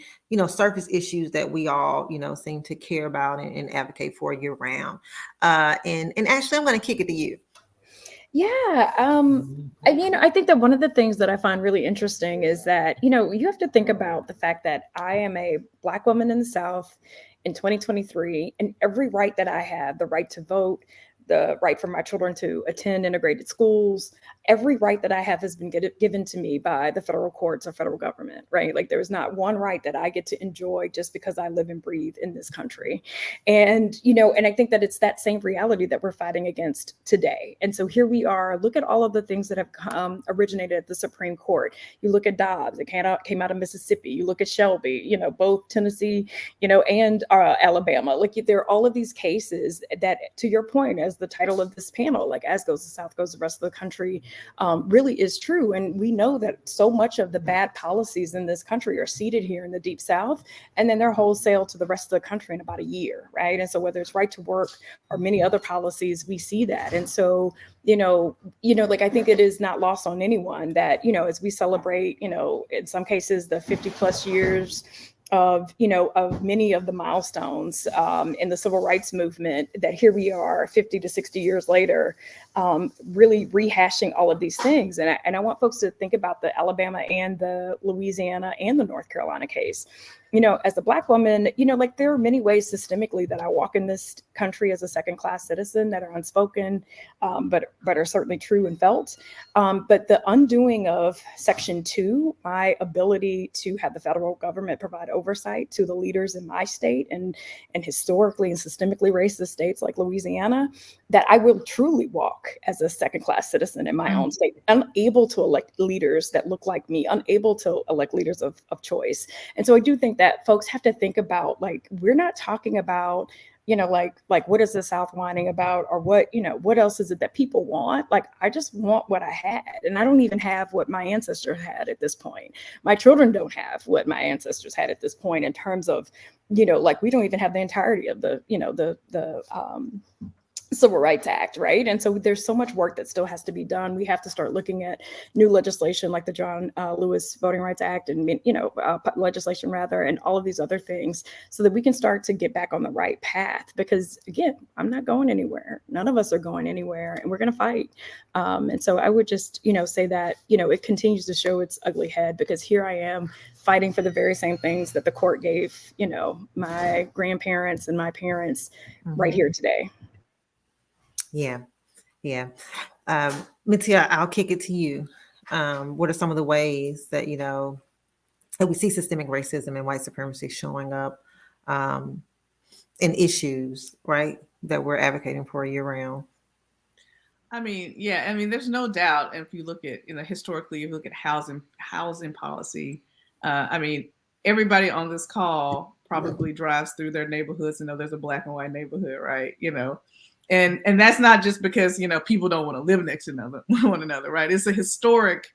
surface issues that we all, seem to care about and advocate for year round. And Ashley, I'm going to kick it to you. Yeah. I think that one of the things that I find really interesting is that, you have to think about the fact that I am a Black woman in the South in 2023, and every right that I have, the right to vote, the right for my children to attend integrated schools, every right that I have has been given to me by the federal courts or federal government, right? Like there's not one right that I get to enjoy just because I live and breathe in this country. And, and I think that it's that same reality that we're fighting against today. And so here we are, look at all of the things that have originated at the Supreme Court. You look at Dobbs, it came out of Mississippi. You look at Shelby, both Tennessee, and Alabama. Like there are all of these cases that, to your point, as the title of this panel, like as goes the South, goes the rest of the country, really is true. And we know that so much of the bad policies in this country are seated here in the Deep South, and then they're wholesale to the rest of the country in about a year, right? And so whether it's right to work or many other policies, we see that. And so, like I think it is not lost on anyone that, as we celebrate, in some cases, the 50 plus years of many of the milestones in the civil rights movement, that here we are 50 to 60 years later, really rehashing all of these things. And I want folks to think about the Alabama and the Louisiana and the North Carolina case. As a Black woman, like there are many ways systemically that I walk in this country as a second class citizen that are unspoken, but are certainly true and felt. But the undoing of Section 2, my ability to have the federal government provide oversight to the leaders in my state and historically and systemically racist states like Louisiana, that I will truly walk as a second class citizen in my own state, unable to elect leaders that look like me, unable to elect leaders of choice. And so I do think that folks have to think about, like, we're not talking about, like what is the South whining about, or what else is it that people want? Like, I just want what I had, and I don't even have what my ancestors had at this point. My children don't have what my ancestors had at this point in terms of, like we don't even have the entirety of the Civil Rights Act, right? And so there's so much work that still has to be done. We have to start looking at new legislation like the John Lewis Voting Rights Act and, legislation rather, and all of these other things so that we can start to get back on the right path. Because again, I'm not going anywhere. None of us are going anywhere, and we're going to fight. And so I would just, say that, it continues to show its ugly head, because here I am fighting for the very same things that the court gave, my grandparents and my parents right here today. Yeah. Matia, I'll kick it to you. What are some of the ways that, that we see systemic racism and white supremacy showing up in issues, right, that we're advocating for year round? There's no doubt. If you look at, historically, if you look at housing policy, everybody on this call probably drives through their neighborhoods and know there's a Black and white neighborhood, right? And that's not just because, people don't want to live next to one another, right? It's a historic,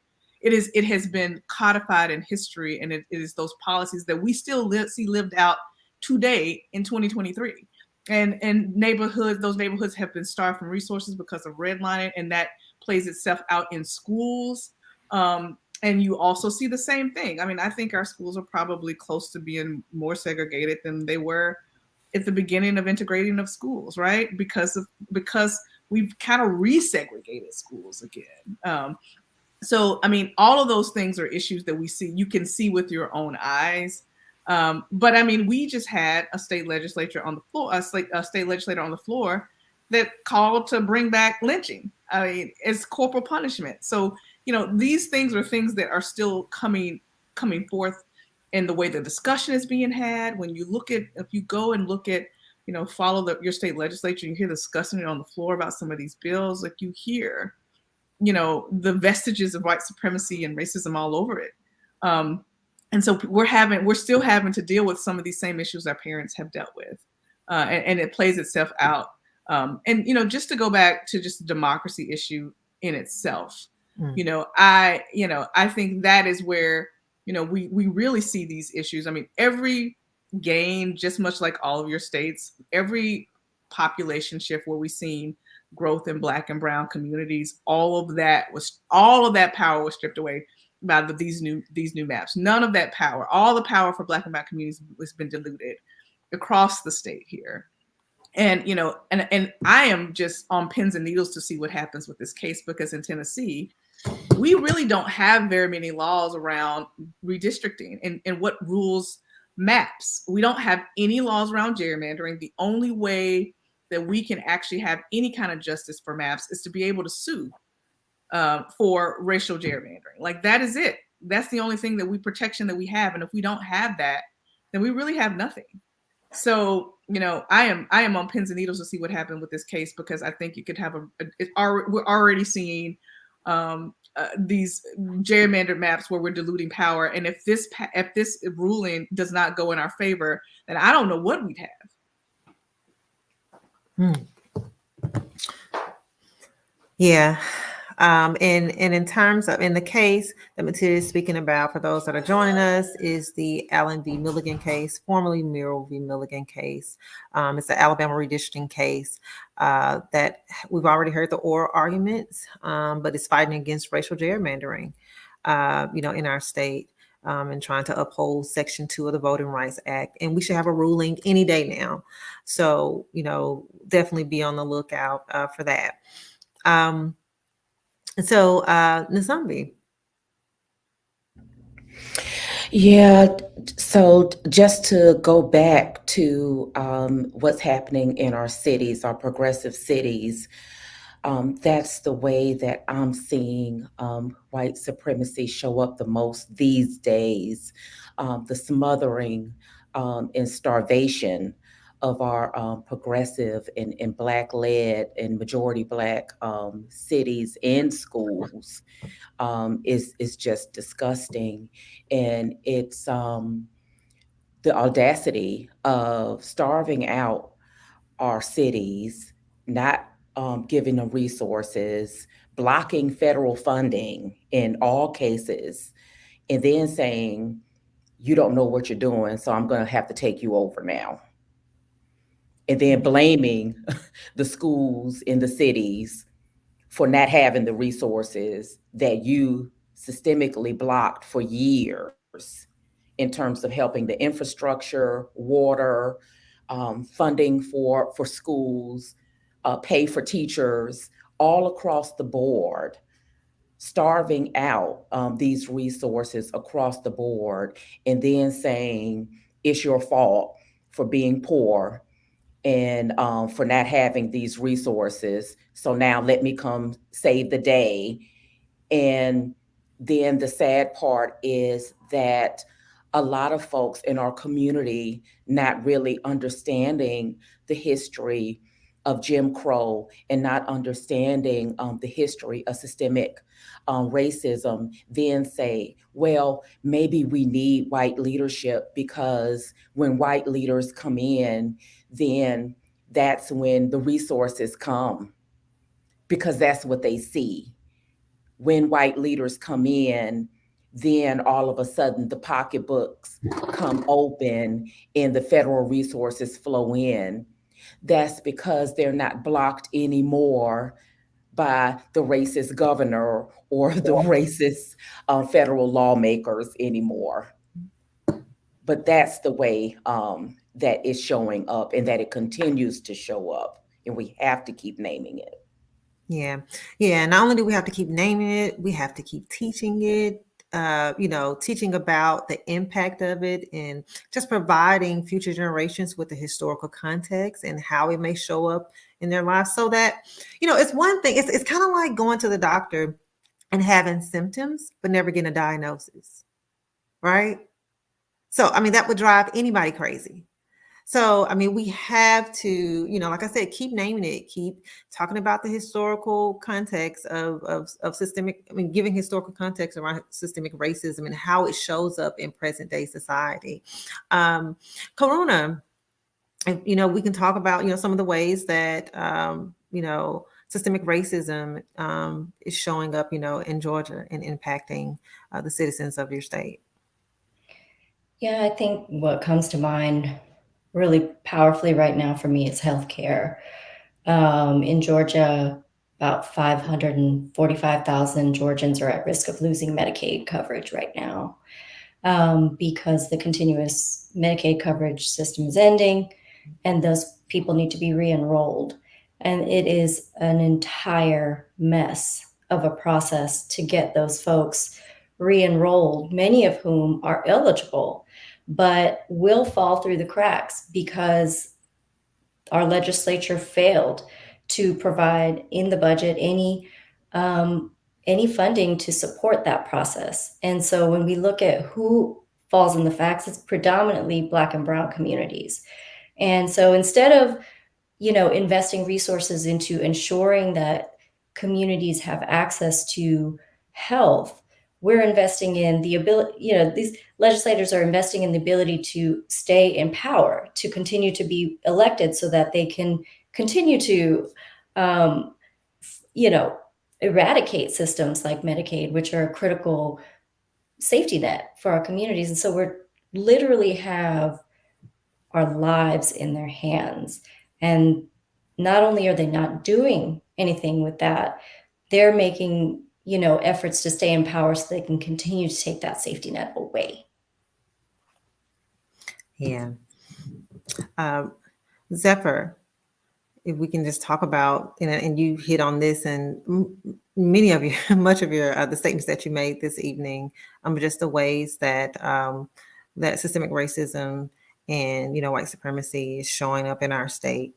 it has been codified in history, and it is those policies that we still see lived out today in 2023. And those neighborhoods have been starved from resources because of redlining, and that plays itself out in schools. And you also see the same thing. I think our schools are probably close to being more segregated than they were at the beginning of integrating of schools, right? Because we've kind of resegregated schools again. So all of those things are issues that you can see with your own eyes. But we just had a state legislature on the floor, a state legislator on the floor that called to bring back lynching. As corporal punishment. So, these things are things that are still coming coming forth in the way the discussion is being had. When you look at, if you go and look at, follow your state legislature, you hear discussing on the floor about some of these bills, like you hear, the vestiges of white supremacy and racism all over it. And so we're still having to deal with some of these same issues our parents have dealt with. And it plays itself out. And, just to go back to just the democracy issue in itself, I think that is where, we really see these issues. I mean, every gain, just much like all of your states, every population shift where we've seen growth in Black and brown communities, all of that power was stripped away by these new maps. None of that power, all the power for Black and brown communities has been diluted across the state here. And, and I am just on pins and needles to see what happens with this case, because in Tennessee, we really don't have very many laws around redistricting and what rules maps. We don't have any laws around gerrymandering. The only way that we can actually have any kind of justice for maps is to be able to sue for racial gerrymandering. Like, that is it. That's the only thing protection that we have. And if we don't have that, then we really have nothing. So, I am on pins and needles to see what happened with this case, because I think it could have we're already seeing these gerrymandered maps where we're diluting power. And if this ruling does not go in our favor, then I don't know what we'd have. Yeah. And in terms of, in the case that Matilda is speaking about, for those that are joining us, is the Allen v. Milligan case, formerly Murrell v. Milligan case. It's the Alabama redistricting case that we've already heard the oral arguments, but it's fighting against racial gerrymandering, in our state, and trying to uphold Section 2 of the Voting Rights Act. And we should have a ruling any day now. So, definitely be on the lookout for that. So, Nzambi. Yeah, so just to go back to what's happening in our cities, our progressive cities, that's the way that I'm seeing white supremacy show up the most these days. The smothering and starvation of our progressive and Black-led and majority Black cities and schools is just disgusting. And it's the audacity of starving out our cities, not giving them resources, blocking federal funding in all cases, and then saying, you don't know what you're doing, so I'm going to have to take you over now. And then blaming the schools in the cities for not having the resources that you systemically blocked for years in terms of helping the infrastructure, water, funding for schools, pay for teachers, all across the board, starving out these resources across the board, and then saying it's your fault for being poor and for not having these resources. So now let me come save the day. And then the sad part is that a lot of folks in our community not really understanding the history of Jim Crow and not understanding the history of systemic racism, then say, well, maybe we need white leadership, because when white leaders come in, then that's when the resources come, because that's what they see. When white leaders come in, then all of a sudden the pocketbooks come open and the federal resources flow in. That's because they're not blocked anymore by the racist governor or the racist federal lawmakers anymore. But that's the way that it's showing up, and that it continues to show up, and we have to keep naming it. Yeah. Not only do we have to keep naming it, we have to keep teaching it, teaching about the impact of it, and just providing future generations with the historical context and how it may show up in their lives, so that, it's one thing. It's kind of like going to the doctor and having symptoms, but never getting a diagnosis. right? So, I mean, that would drive anybody crazy. So, I mean, we have to, like I said, keep naming it, keep talking about the historical context of systemic, I mean, giving historical context around systemic racism and how it shows up in present day society. Karuna, we can talk about, some of the ways that, systemic racism is showing up, in Georgia and impacting the citizens of your state. Yeah, I think what comes to mind really powerfully right now for me is healthcare. In Georgia, about 545,000 Georgians are at risk of losing Medicaid coverage right now because the continuous Medicaid coverage system is ending, and those people need to be re-enrolled. And it is an entire mess of a process to get those folks re-enrolled, many of whom are eligible, but will fall through the cracks because our legislature failed to provide in the budget any funding to support that process. And so when we look at who falls in the facts, it's predominantly Black and Brown communities. And so instead of investing resources into ensuring that communities have access to health, we're investing in the ability, these legislators are investing in the ability to stay in power, to continue to be elected so that they can continue to, eradicate systems like Medicaid, which are a critical safety net for our communities. And so we're literally have our lives in their hands. And not only are they not doing anything with that, they're making, efforts to stay in power so they can continue to take that safety net away. Yeah. Zephyr, if we can just talk about, and you hit on this and many of you, much of your, the statements that you made this evening, just the ways that, that systemic racism and, white supremacy is showing up in our state.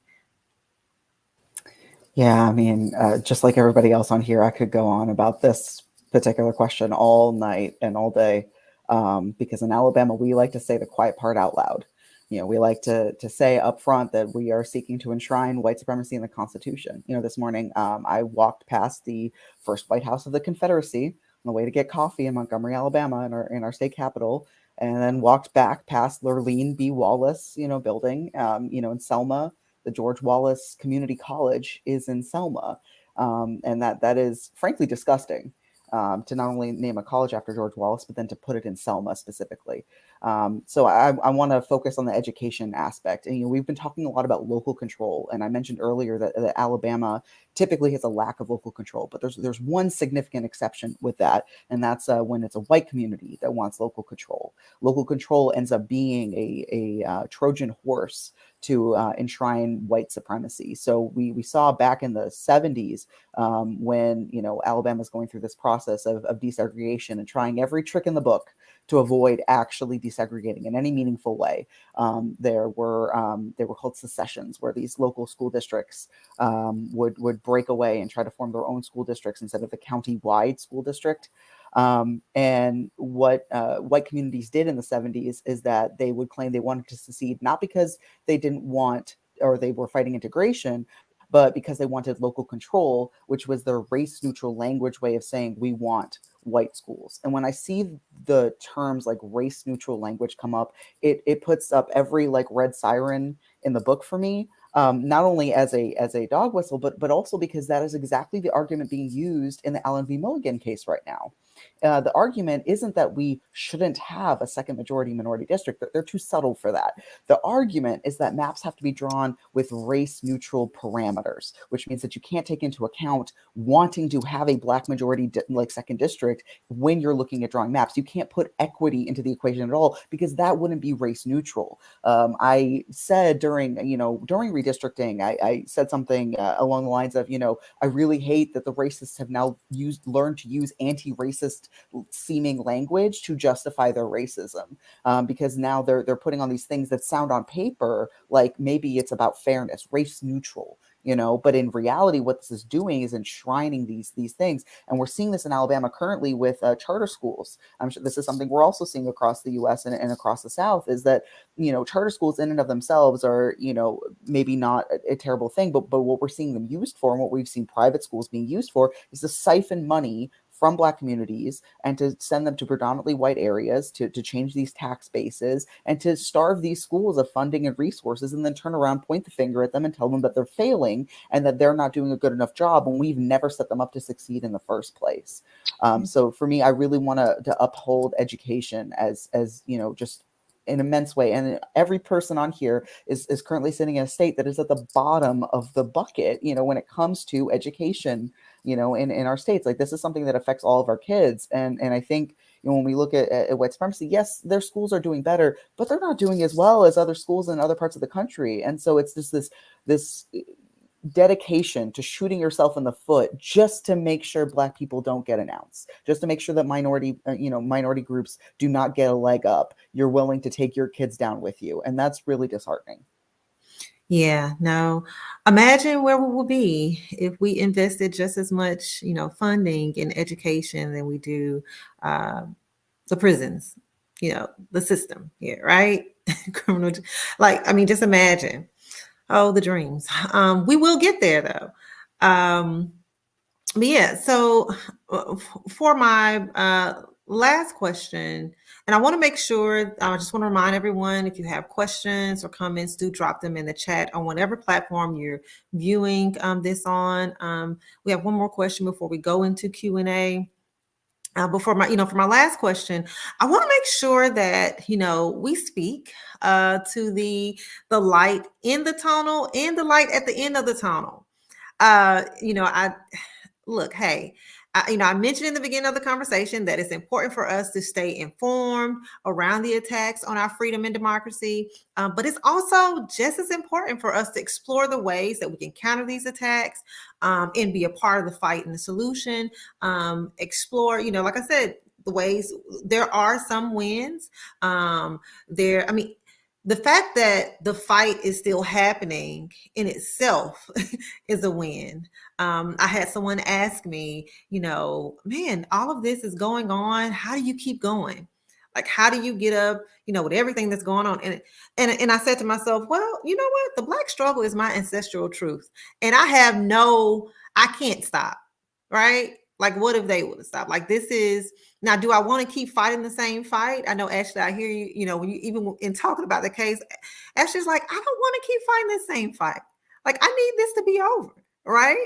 Yeah, I mean, just like everybody else on here, I could go on about this particular question all night and all day, because in Alabama, we like to say the quiet part out loud. We like to say up front that we are seeking to enshrine white supremacy in the Constitution. This morning, I walked past the first White House of the Confederacy on the way to get coffee in Montgomery, Alabama, in our state capital, and then walked back past Lurleen B. Wallace, building, in Selma. The George Wallace Community College is in Selma. And that is frankly disgusting, to not only name a college after George Wallace, but then to put it in Selma specifically. So I want to focus on the education aspect. And we've been talking a lot about local control. And I mentioned earlier that Alabama typically has a lack of local control, but there's one significant exception with that. And that's when it's a white community that wants local control. Local control ends up being a Trojan horse to enshrine white supremacy. So we saw back in the 70s when Alabama's going through this process of desegregation and trying every trick in the book to avoid actually desegregating in any meaningful way. There were called secessions, where these local school districts would break away and try to form their own school districts instead of the county-wide school district. And what white communities did in the 70s is that they would claim they wanted to secede, not because they didn't want or they were fighting integration, but because they wanted local control, which was their race neutral language way of saying we want white schools. And when I see the terms like race neutral language come up, it puts up every like red siren in the book for me. Not only as a dog whistle, but also because that is exactly the argument being used in the Allen v. Milligan case right now. The argument isn't that we shouldn't have a second majority minority district. They're too subtle for that. The argument is that maps have to be drawn with race neutral parameters, which means that you can't take into account wanting to have a black majority like second district when you're looking at drawing maps. You can't put equity into the equation at all because that wouldn't be race neutral. I said during redistricting, I said something along the lines of, I really hate that the racists have now learned to use anti-racist seeming language to justify their racism, because now they're putting on these things that sound on paper like maybe it's about fairness, race neutral. but in reality, what this is doing is enshrining these things. And we're seeing this in Alabama currently with charter schools. I'm sure this is something we're also seeing across the US and across the South, is that, charter schools in and of themselves are, maybe not a terrible thing, but what we're seeing them used for, and what we've seen private schools being used for, is to siphon money from Black communities and to send them to predominantly white areas, to change these tax bases and to starve these schools of funding and resources, and then turn around, point the finger at them and tell them that they're failing and that they're not doing a good enough job when we've never set them up to succeed in the first place. So for me, I really want to uphold education as just an immense way. And every person on here is currently sitting in a state that is at the bottom of the bucket, when it comes to education, in our states. Like, this is something that affects all of our kids. And I think, when we look at white supremacy, yes, their schools are doing better, but they're not doing as well as other schools in other parts of the country. And so it's just this dedication to shooting yourself in the foot just to make sure Black people don't get an ounce, just to make sure that minority groups do not get a leg up. You're willing to take your kids down with you. And that's really disheartening. Yeah, no. Imagine where we would be if we invested just as much, funding in education than we do the prisons, the system here, right? Criminal, just imagine. Oh, the dreams. We will get there though. But yeah, so for my last question, and I want to make sure, I just want to remind everyone, if you have questions or comments, do drop them in the chat on whatever platform you're viewing this on. We have one more question before we go into Q&A. Before for my last question, I want to make sure that, we speak to the light in the tunnel and the light at the end of the tunnel. Look, hey, I mentioned in the beginning of the conversation that it's important for us to stay informed around the attacks on our freedom and democracy. But it's also just as important for us to explore the ways that we can counter these attacks and be a part of the fight and the solution. Explore, like I said, the ways there are some wins. The fact that the fight is still happening in itself is a win. I had someone ask me, man, all of this is going on. How do you keep going? Like, how do you get up, with everything that's going on? And I said to myself, well, you know what? The Black struggle is my ancestral truth. And I can't stop, right? Like, what if they would have stopped? Like, this is, now, do I want to keep fighting the same fight? I know, Ashley, I hear you, when you, even in talking about the case, Ashley's like, I don't want to keep fighting the same fight. Like, I need this to be over, right?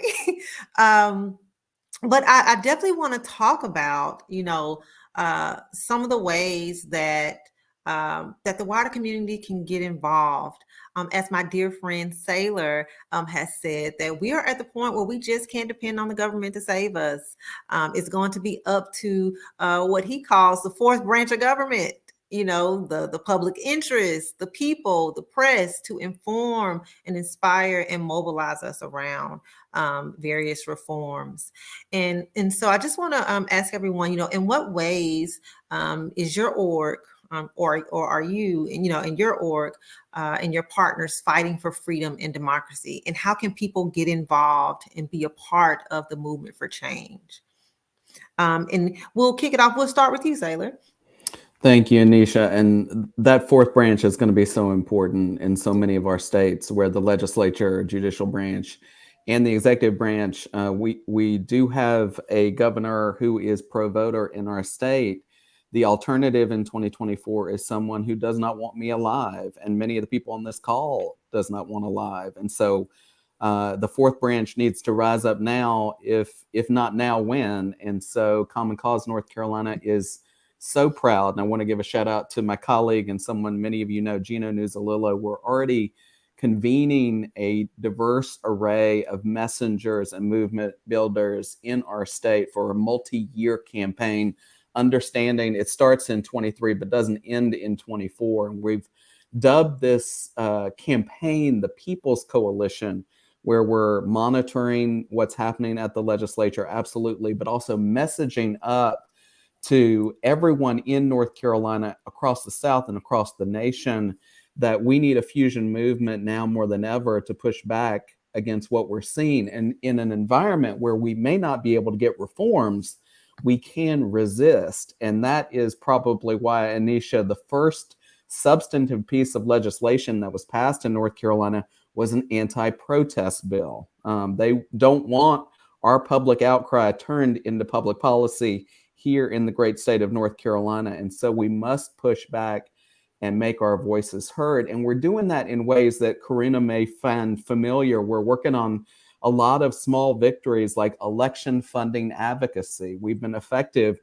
But I definitely want to talk about, some of the ways that the wider community can get involved. As my dear friend Sailor has said, that we are at the point where we just can't depend on the government to save us. It's going to be up to what he calls the fourth branch of government, the public interest, the people, the press, to inform and inspire and mobilize us around various reforms. And so I just want to ask everyone, in what ways is your org or are you, in your org and your partners fighting for freedom and democracy? And how can people get involved and be a part of the movement for change? And we'll kick it off. We'll start with you, Sailor. Thank you, Anisha. And that fourth branch is going to be so important in so many of our states, where the legislature, judicial branch, and the executive branch, we do have a governor who is pro-voter in our state. The alternative in 2024 is someone who does not want me alive, and many of the people on this call does not want alive. And so the fourth branch needs to rise up now, if not now, when. And so Common Cause North Carolina is so proud, and I want to give a shout out to my colleague and someone many of you know, Gino Nuzalillo. We're already convening a diverse array of messengers and movement builders in our state for a multi-year campaign, understanding it starts in 23 but doesn't end in 24. And we've dubbed this campaign the People's Coalition, where we're monitoring what's happening at the legislature, absolutely, but also messaging up to everyone in North Carolina, across the South and across the nation, that we need a fusion movement now more than ever to push back against what we're seeing. And in an environment where we may not be able to get reforms, we can resist. And that is probably why, Anisha, the first substantive piece of legislation that was passed in North Carolina was an anti-protest bill. They don't want our public outcry turned into public policy here in the great state of North Carolina. And so we must push back and make our voices heard. And we're doing that in ways that Karina may find familiar. We're working on a lot of small victories like election funding advocacy. We've been effective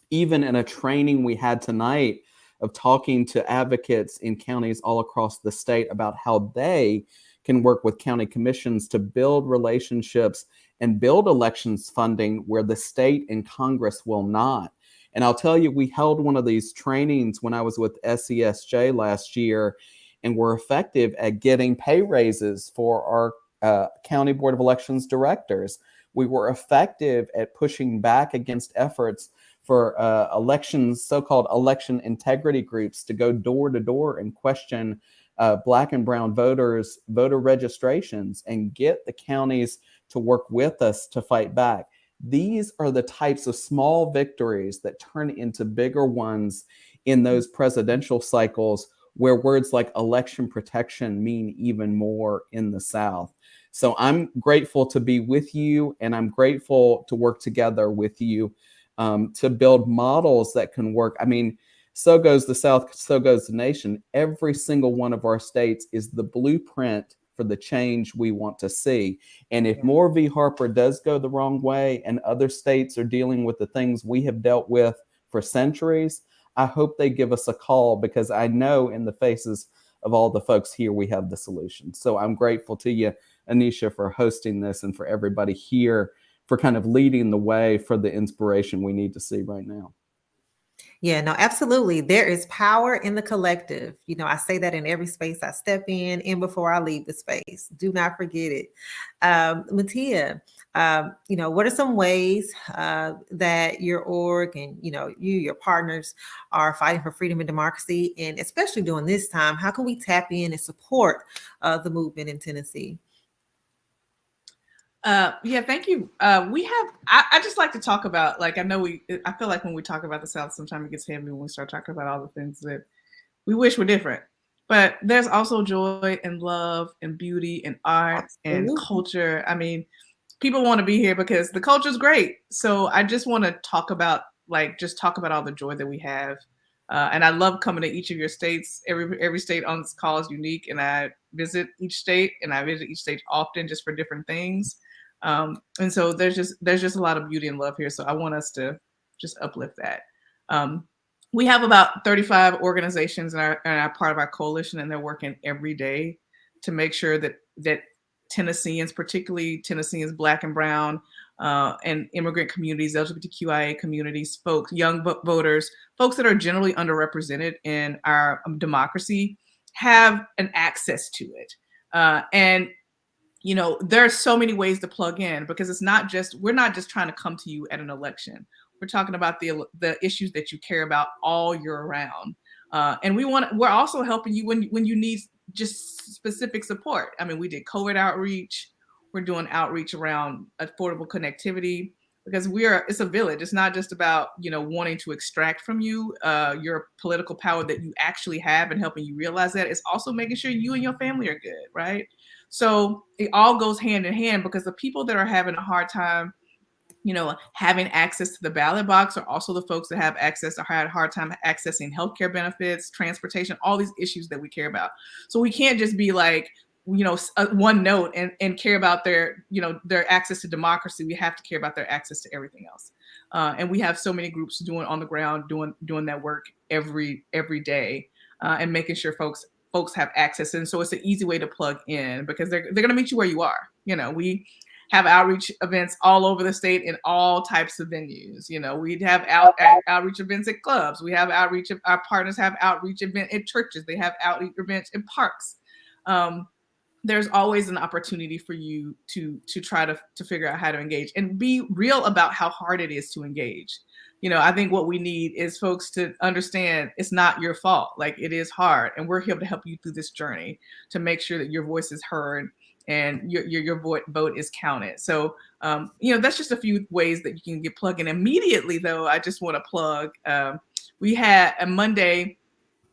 even in a training we had tonight of talking to advocates in counties all across the state about how they can work with county commissions to build relationships and build elections funding where the state and Congress will not. And I'll tell you, we held one of these trainings when I was with SESJ last year, and we're effective at getting pay raises for our County Board of Elections directors. We were effective at pushing back against efforts for elections, so-called election integrity groups, to go door to door and question Black and brown voters' voter registrations and get the counties to work with us to fight back. These are the types of small victories that turn into bigger ones in those presidential cycles where words like election protection mean even more in the South. So I'm grateful to be with you, and I'm grateful to work together with you to build models that can work. I mean, so goes the South, so goes the nation. Every single one of our states is the blueprint for the change we want to see. And if Moore v. Harper does go the wrong way and other states are dealing with the things we have dealt with for centuries, I hope they give us a call, because I know in the faces of all the folks here, we have the solution. So I'm grateful to you, Anisha, for hosting this, and for everybody here for kind of leading the way for the inspiration we need to see right now. Yeah, no, absolutely. There is power in the collective. You know, I say that in every space I step in and before I leave the space. Do not forget it. Mattia, you know, what are some ways that your org and, you know, your partners are fighting for freedom and democracy? And especially during this time, how can we tap in and support the movement in Tennessee? Yeah, thank you. I just like to talk about, like, I feel like when we talk about the South, sometimes it gets heavy when we start talking about all the things that we wish were different. But there's also joy and love and beauty and art and culture. I mean, people want to be here because the culture is great. So I just want to talk about all the joy that we have. And I love coming to each of your states. Every state on this call is unique, and I visit each state, and I visit each state often just for different things. And so there's just a lot of beauty and love here. So I want us to just uplift that. We have about 35 organizations in our part of our coalition, and they're working every day to make sure that Tennesseans, particularly Tennesseans, Black and brown, and immigrant communities, LGBTQIA communities, folks, young voters, folks that are generally underrepresented in our democracy, have an access to it. And you know, there are so many ways to plug in, because we're not just trying to come to you at an election. We're talking about the issues that you care about all year round. And we're also helping you when you need just specific support. I mean, we did COVID outreach. We're doing outreach around affordable connectivity, because it's a village. It's not just about, you know, wanting to extract from you your political power that you actually have and helping you realize that. It's also making sure you and your family are good, right? So it all goes hand in hand, because the people that are having a hard time, you know, having access to the ballot box are also the folks that have had a hard time accessing healthcare benefits, transportation, all these issues that we care about. So we can't just be like, you know, one note and care about their access to democracy. We have to care about their access to everything else. And we have so many groups doing on the ground, doing that work every day, and making sure folks have access. And so it's an easy way to plug in, because they're going to meet you where you are. You know, we have outreach events all over the state in all types of venues. You know, we have outreach events at clubs. We have our partners have outreach events at churches. They have outreach events in parks. There's always an opportunity for you to try to figure out how to engage and be real about how hard it is to engage. You know, I think what we need is folks to understand it's not your fault. Like, it is hard, and we're here to help you through this journey to make sure that your voice is heard and your vote is counted. So that's just a few ways that you can get plugged in. Immediately, though, I just want to plug. We had a Monday.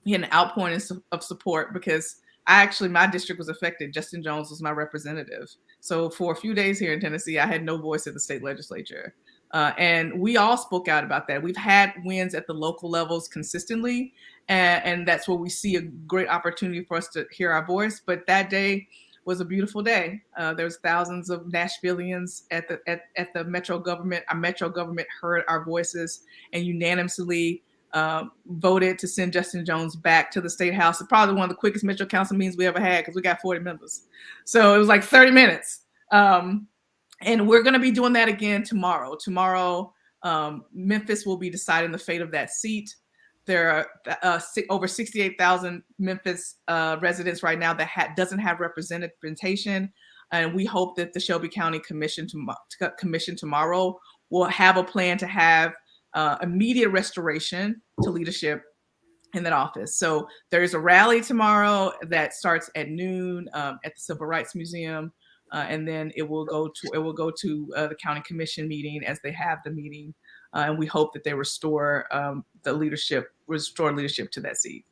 We had an outpouring of support because my district was affected. Justin Jones was my representative. So for a few days here in Tennessee, I had no voice at the state legislature. And we all spoke out about that. We've had wins at the local levels consistently, and that's where we see a great opportunity for us to hear our voice. But that day was a beautiful day. There's thousands of Nashvillians at the metro government. Our metro government heard our voices and unanimously voted to send Justin Jones back to the State House. It's probably one of the quickest Metro Council meetings we ever had because we got 40 members. So it was like 30 minutes. And we're going to be doing that again tomorrow. Tomorrow, Memphis will be deciding the fate of that seat. There are over 68,000 Memphis residents right now that doesn't have representation. And we hope that the Shelby County Commission tomorrow will have a plan to have immediate restoration to leadership in that office. So there's a rally tomorrow that starts at noon at the Civil Rights Museum, and then it will go to the county commission meeting as they have the meeting, and we hope that they restore leadership to that seat.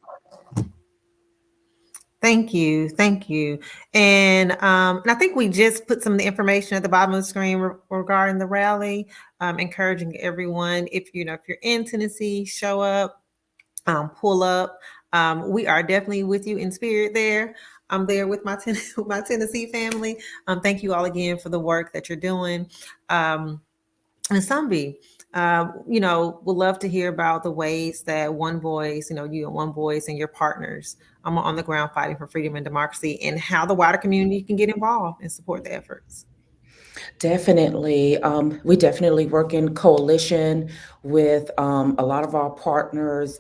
Thank you. And I think we just put some of the information at the bottom of the screen regarding the rally, encouraging everyone, if you're in Tennessee, show up, pull up. We are definitely with you in spirit there. I'm there with my Tennessee family. Thank you all again for the work that you're doing. And Sambi, would love to hear about the ways that One Voice, you and One Voice and your partners on the ground fighting for freedom and democracy, and how the wider community can get involved and support the efforts. Definitely. We definitely work in coalition with a lot of our partners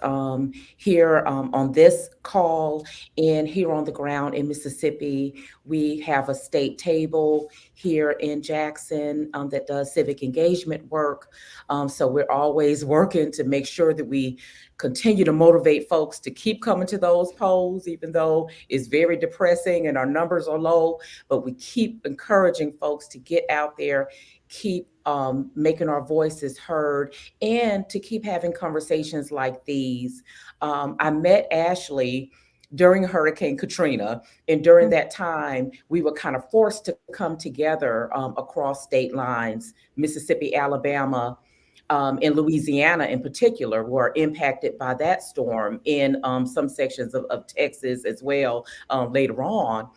here on this call and here on the ground in Mississippi. We have a state table here in Jackson that does civic engagement work. So we're always working to make sure that we continue to motivate folks to keep coming to those polls, even though it's very depressing and our numbers are low, but we keep encouraging folks to get out there, keep making our voices heard, and to keep having conversations like these. I met Ashley during Hurricane Katrina, and during that time, we were kind of forced to come together across state lines. Mississippi, Alabama, and Louisiana in particular were impacted by that storm, in some sections of Texas as well later on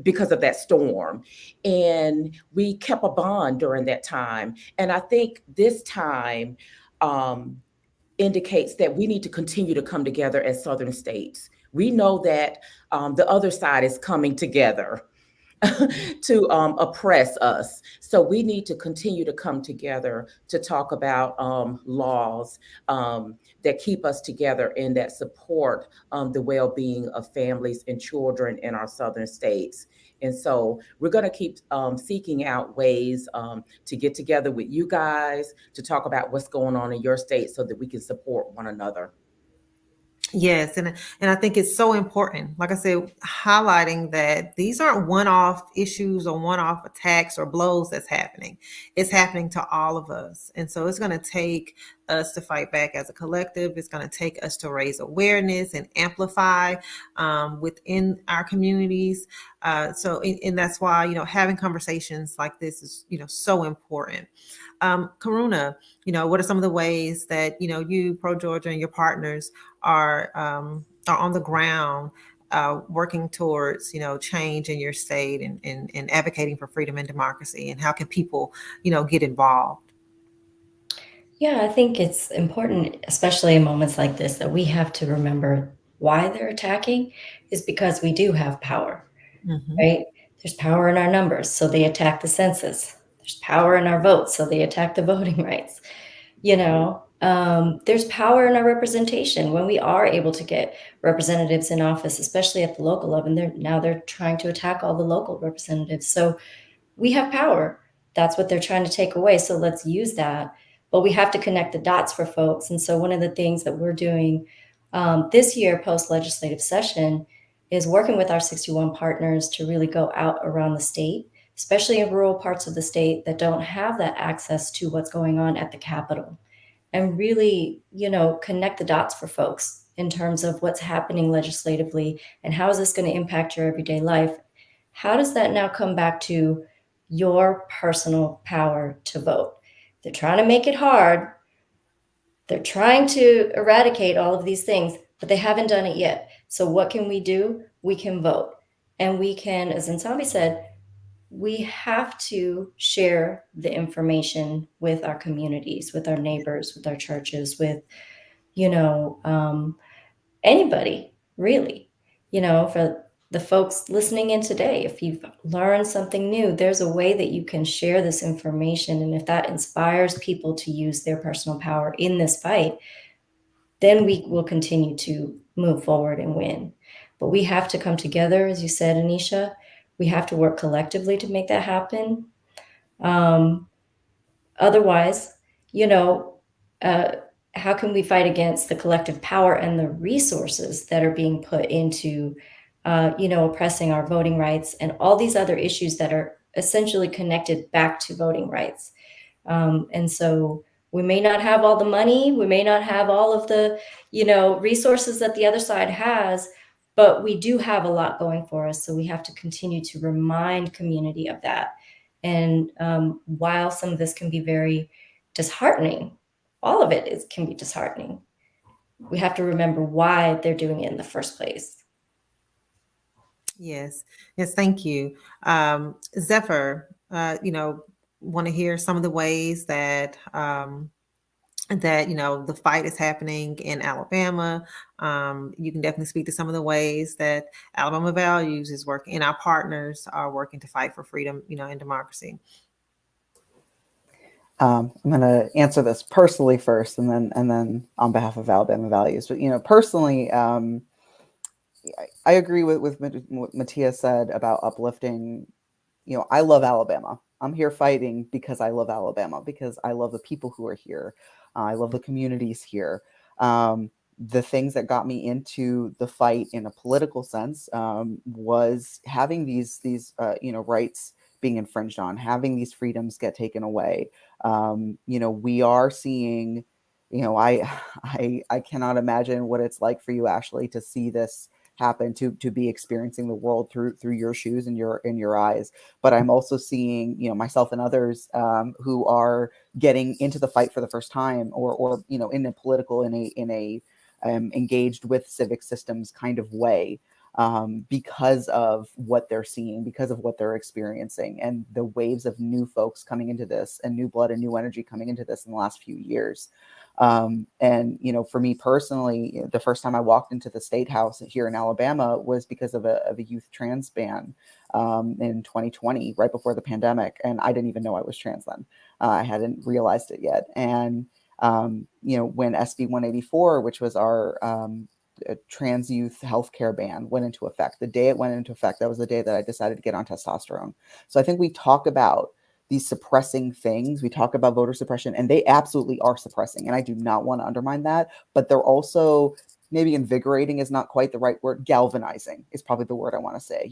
because of that storm. And we kept a bond during that time. And I think this time indicates that we need to continue to come together as Southern states. We know that the other side is coming together to oppress us. So we need to continue to come together to talk about laws that keep us together and that support the well-being of families and children in our Southern states. And so we're going to keep seeking out ways to get together with you guys to talk about what's going on in your state so that we can support one another. Yes, and I think it's so important, like I said, highlighting that these aren't one-off issues or one-off attacks or blows that's happening. It's happening to all of us. And so it's going to take us to fight back as a collective. It's going to take us to raise awareness and amplify within our communities. And that's why, having conversations like this is, so important. Karuna, what are some of the ways that, you, Pro Georgia, and your partners are on the ground working towards, change in your state and advocating for freedom and democracy? And how can people, get involved? Yeah, I think it's important, especially in moments like this, that we have to remember why they're attacking is because we do have power, right? There's power in our numbers, so they attack the census. There's power in our votes, so they attack the voting rights. There's power in our representation when we are able to get representatives in office, especially at the local level. And they're trying to attack all the local representatives. So we have power. That's what they're trying to take away. So let's use that. But we have to connect the dots for folks. And so one of the things that we're doing this year post legislative session is working with our 61 partners to really go out around the state, especially in rural parts of the state that don't have that access to what's going on at the Capitol, and really, connect the dots for folks in terms of what's happening legislatively and how is this going to impact your everyday life. How does that now come back to your personal power to vote? They're trying to make it hard. They're trying to eradicate all of these things, but they haven't done it yet. So what can we do? We can vote. And we can, as Nsabi said, we have to share the information with our communities, with our neighbors, with our churches, with, anybody, really. For the folks listening in today, if you've learned something new, there's a way that you can share this information. And if that inspires people to use their personal power in this fight, then we will continue to move forward and win. But we have to come together, as you said, Anisha. We have to work collectively to make that happen. Otherwise, how can we fight against the collective power and the resources that are being put into, oppressing our voting rights and all these other issues that are essentially connected back to voting rights? And so we may not have all the money, we may not have all of the, resources that the other side has, but we do have a lot going for us. So we have to continue to remind community of that. And while some of this can be very disheartening, all of it can be disheartening. We have to remember why they're doing it in the first place. Yes. Yes. Thank you. Zephyr, want to hear some of the ways that, the fight is happening in Alabama. You can definitely speak to some of the ways that Alabama Values is working and our partners are working to fight for freedom, and democracy. I'm going to answer this personally first, and then on behalf of Alabama Values. But personally, I agree with what Mattia said about uplifting. I love Alabama. I'm here fighting because I love Alabama, because I love the people who are here. I love the communities here. The things that got me into the fight in a political sense was having these rights being infringed on, having these freedoms get taken away. We are seeing, I cannot imagine what it's like for you, Ashley, to see this happen, to be experiencing the world through your shoes and in your eyes. But I'm also seeing, myself and others who are getting into the fight for the first time, or in a political, in a engaged with civic systems kind of way, because of what they're seeing, because of what they're experiencing, and the waves of new folks coming into this, and new blood and new energy coming into this in the last few years. And for me personally, the first time I walked into the State House here in Alabama was because of a youth trans ban in 2020, right before the pandemic, and I didn't even know I was trans then. I hadn't realized it yet. And when SB 184, which was our trans youth healthcare ban, went into effect, the day it went into effect, that was the day that I decided to get on testosterone. So I think we talk about these suppressing things. We talk about voter suppression, and they absolutely are suppressing. And I do not want to undermine that, but they're also, maybe invigorating is not quite the right word. Galvanizing is probably the word I want to say.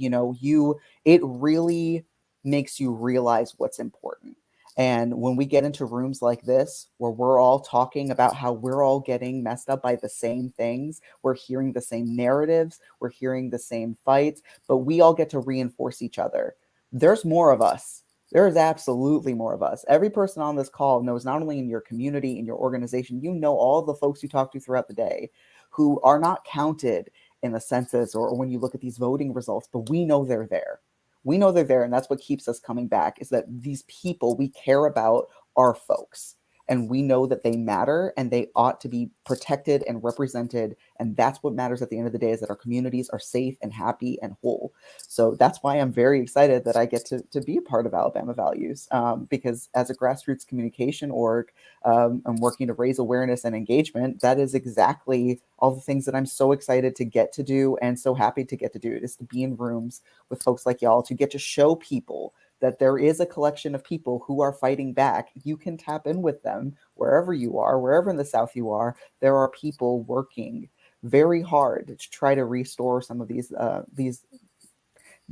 It really makes you realize what's important. And when we get into rooms like this, where we're all talking about how we're all getting messed up by the same things, we're hearing the same narratives, we're hearing the same fights, but we all get to reinforce each other. There's more of us. There is absolutely more of us. Every person on this call knows, not only in your community, in your organization, all of the folks you talk to throughout the day who are not counted in the census or when you look at these voting results, but we know they're there. We know they're there, and that's what keeps us coming back, is that these people we care about are folks. And we know that they matter and they ought to be protected and represented. And that's what matters at the end of the day, is that our communities are safe and happy and whole. So that's why I'm very excited that I get to be a part of Alabama Values, because as a grassroots communication org, I'm working to raise awareness and engagement. That is exactly all the things that I'm so excited to get to do and so happy to get to do, is to be in rooms with folks like y'all, to get to show people that there is a collection of people who are fighting back. You can tap in with them wherever you are, wherever in the South you are. There are people working very hard to try to restore some of these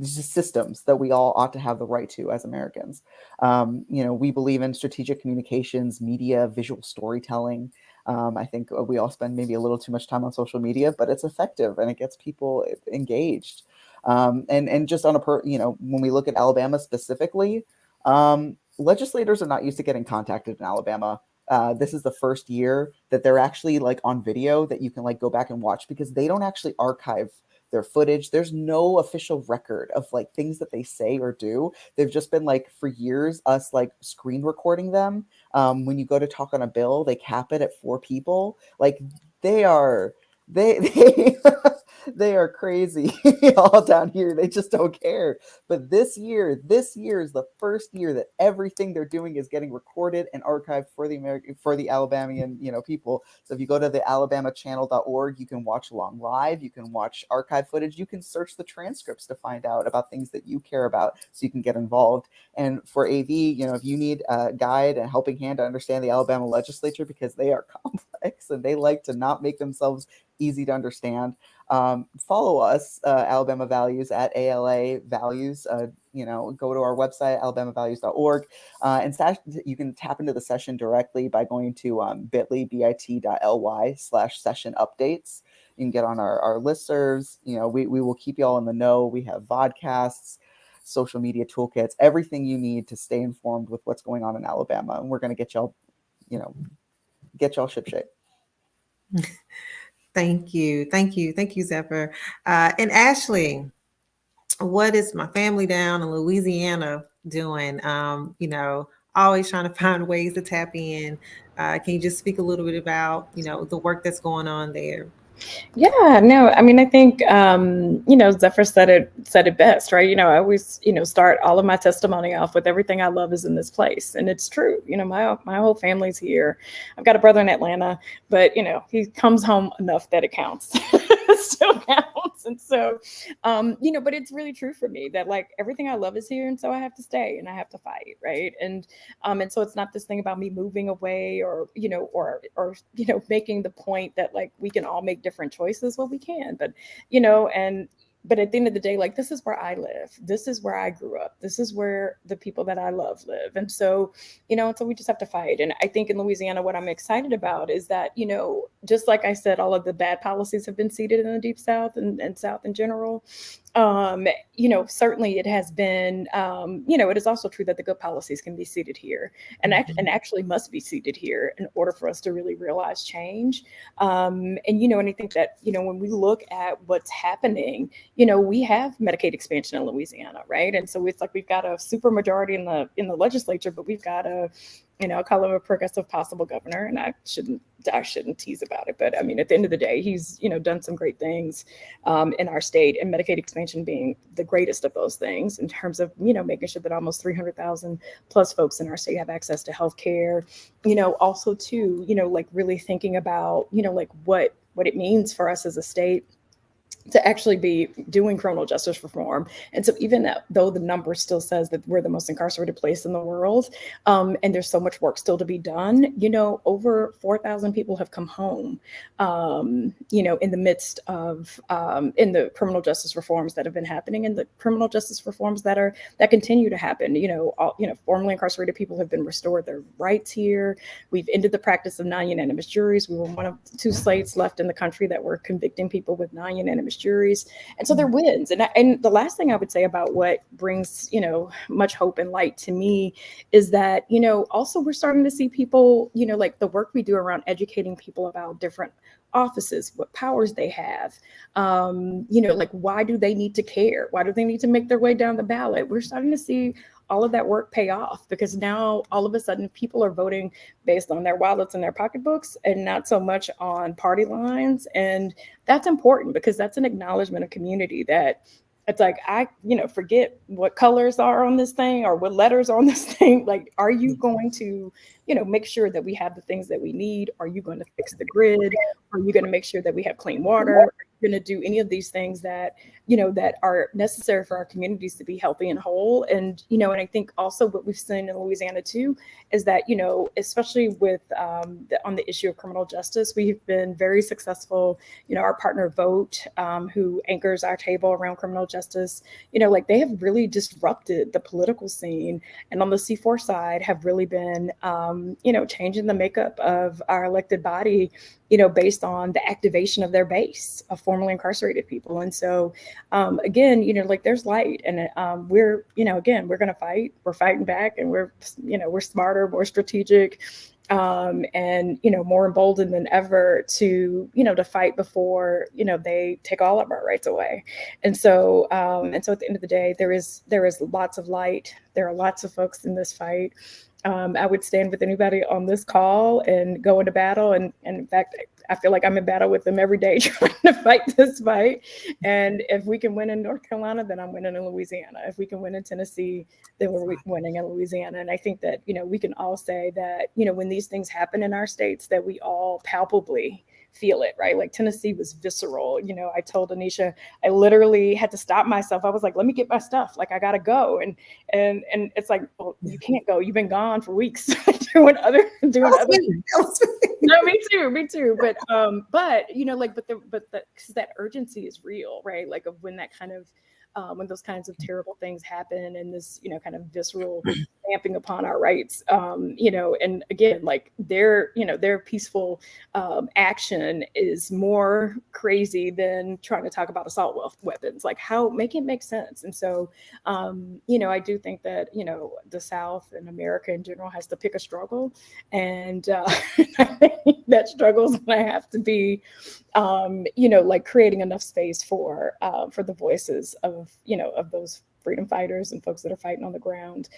systems that we all ought to have the right to as Americans. We believe in strategic communications, media, visual storytelling. I think we all spend maybe a little too much time on social media, but it's effective and it gets people engaged. And just on when we look at Alabama specifically, legislators are not used to getting contacted in Alabama. This is the first year that they're actually like on video that you can like go back and watch, because they don't actually archive their footage. There's no official record of like things that they say or do. They've just been like for years us like screen recording them. When you go to talk on a bill, they cap it at 4 people. Like they they are crazy all down here. They just don't care. But this year is the first year that everything they're doing is getting recorded and archived for the Alabamian, people. So if you go to the alabamachannel.org, you can watch along live, you can watch archive footage, you can search the transcripts to find out about things that you care about so you can get involved. And for AV, if you need a guide, a helping hand to understand the Alabama legislature, because they are complex and they like to not make themselves easy to understand. Follow us, Alabama Values, at ALA Values. Go to our website, alabamavalues.org, and you can tap into the session directly by going to bit.ly/session updates. You can get on our listservs. We will keep you all in the know. We have vodcasts, social media toolkits, everything you need to stay informed with what's going on in Alabama. And we're going to get y'all shipshape. Thank you, Zephyr. And Ashley, what is my family down in Louisiana doing? Always trying to find ways to tap in. Can you just speak a little bit about, the work that's going on there? Yeah, no, I mean, I think, Zephyr said it best, right? I always, start all of my testimony off with everything I love is in this place. And it's true. My whole family's here. I've got a brother in Atlanta, but, he comes home enough that it counts. It still counts. And so, but it's really true for me that like everything I love is here. And so I have to stay and I have to fight. Right. And so it's not this thing about me moving away or making the point that like we can all make different choices. Well, we can, but but at the end of the day, like this is where I live. This is where I grew up. This is where the people that I love live. And so, so we just have to fight. And I think in Louisiana, what I'm excited about is that, just like I said, all of the bad policies have been seeded in the Deep South and South in general. Certainly it has been, it is also true that the good policies can be seated here and actually must be seated here in order for us to really realize change. And I think that, when we look at what's happening, we have Medicaid expansion in Louisiana, right? And so it's like we've got a super majority in the legislature, but we've got I call him a progressive possible governor, and I shouldn't tease about it. But I mean, at the end of the day, he's, done some great things in our state, and Medicaid expansion being the greatest of those things in terms of, making sure that almost 300,000 plus folks in our state have access to health care, also too, like really thinking about, like what it means for us as a state to actually be doing criminal justice reform. And so even though the number still says that we're the most incarcerated place in the world, and there's so much work still to be done, over 4,000 people have come home, in the midst of, in the criminal justice reforms that have been happening and the criminal justice reforms that continue to happen. Formerly incarcerated people have been restored their rights here. We've ended the practice of non-unanimous juries. We were one of 2 states left in the country that were convicting people with non-unanimous juries. And so there wins. And the last thing I would say about what brings, much hope and light to me is that, also we're starting to see people, like the work we do around educating people about different offices, what powers they have, like why do they need to care? Why do they need to make their way down the ballot? We're starting to see all of that work pay off because now all of a sudden people are voting based on their wallets and their pocketbooks and not so much on party lines. And that's important because that's an acknowledgement of community that it's like, I, forget what colors are on this thing or what letters are on this thing. Like, are you going to, make sure that we have the things that we need? Are you going to fix the grid? Are you going to make sure that we have clean water? Are you going to do any of these things that, that are necessary for our communities to be healthy and whole. And, and I think also what we've seen in Louisiana too, is that, especially with on the issue of criminal justice, we've been very successful. Our partner Vote, who anchors our table around criminal justice, like they have really disrupted the political scene. And on the C4 side have really been, changing the makeup of our elected body, based on the activation of their base of formerly incarcerated people. And so, again, like there's light, and we're, again, we're going to fight. We're fighting back, and we're smarter, more strategic, and more emboldened than ever to to fight before they take all of our rights away. And so at the end of the day, there is lots of light. There are lots of folks in this fight. I would stand with anybody on this call and go into battle. And in fact, I feel like I'm in battle with them every day trying to fight this fight. And if we can win in North Carolina, then I'm winning in Louisiana. If we can win in Tennessee, then we're winning in Louisiana. And I think that, we can all say that, when these things happen in our states, that we all palpably feel it, right? Like Tennessee was visceral. I told Anisha, I literally had to stop myself. I was like, let me get my stuff. Like, I got to go. And it's like, well, you can't go. You've been gone for weeks doing other. No, me too. But because that urgency is real, right? Like of when that kind of, when those kinds of terrible things happen, and this, kind of visceral stamping upon our rights, and again, like their peaceful action is more crazy than trying to talk about assault weapons. Like, how make it make sense? And so, I do think that, the South and America in general has to pick a struggle, and I think that struggle is going to have to be, like creating enough space for the voices of those freedom fighters and folks that are fighting on the ground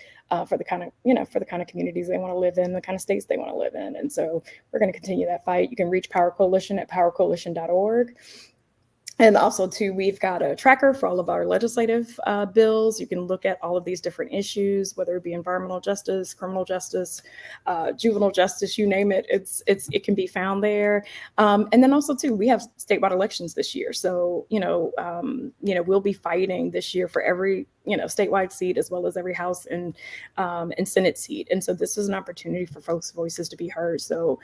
for the kind of communities they want to live in, the kind of states they want to live in. And so we're going to continue that fight. You can reach Power Coalition at powercoalition.org. And also, too, we've got a tracker for all of our legislative bills. You can look at all of these different issues, whether it be environmental justice, criminal justice, juvenile justice, you name it. It can be found there. And then also, too, we have statewide elections this year. So, we'll be fighting this year for every statewide seat, as well as every House and Senate seat. And so this is an opportunity for folks' voices to be heard. So,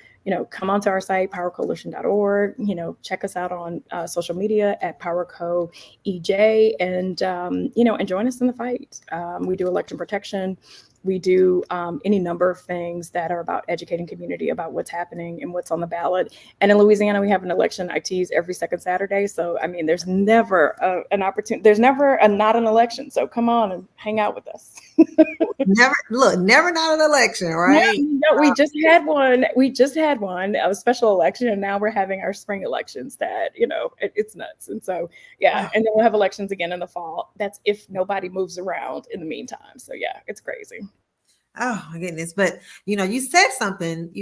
come onto our site, powercoalition.org, check us out on social media at PowerCoEJ, and, and join us in the fight. We do election protection. We do any number of things that are about educating community about what's happening and what's on the ballot. And in Louisiana, we have an election ITs every second Saturday. So, I mean, there's never an opportunity. There's never not an election. So come on and hang out with us. never not an election, right? No, we just had one. A special election, and now we're having our spring elections. That it's nuts. And so and then we'll have elections again in the fall. That's if nobody moves around in the meantime. So yeah, it's crazy. Oh my goodness. But, you said something,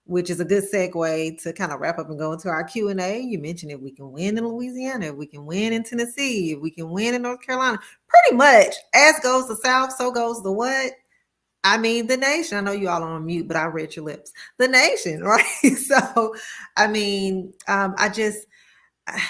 which is a good segue to kind of wrap up and go into our Q&A. You mentioned if we can win in Louisiana, if we can win in Tennessee, if we can win in North Carolina, pretty much as goes the South, so goes the what? I mean, the nation. I know you all are on mute, but I read your lips. The nation, right? So, I mean,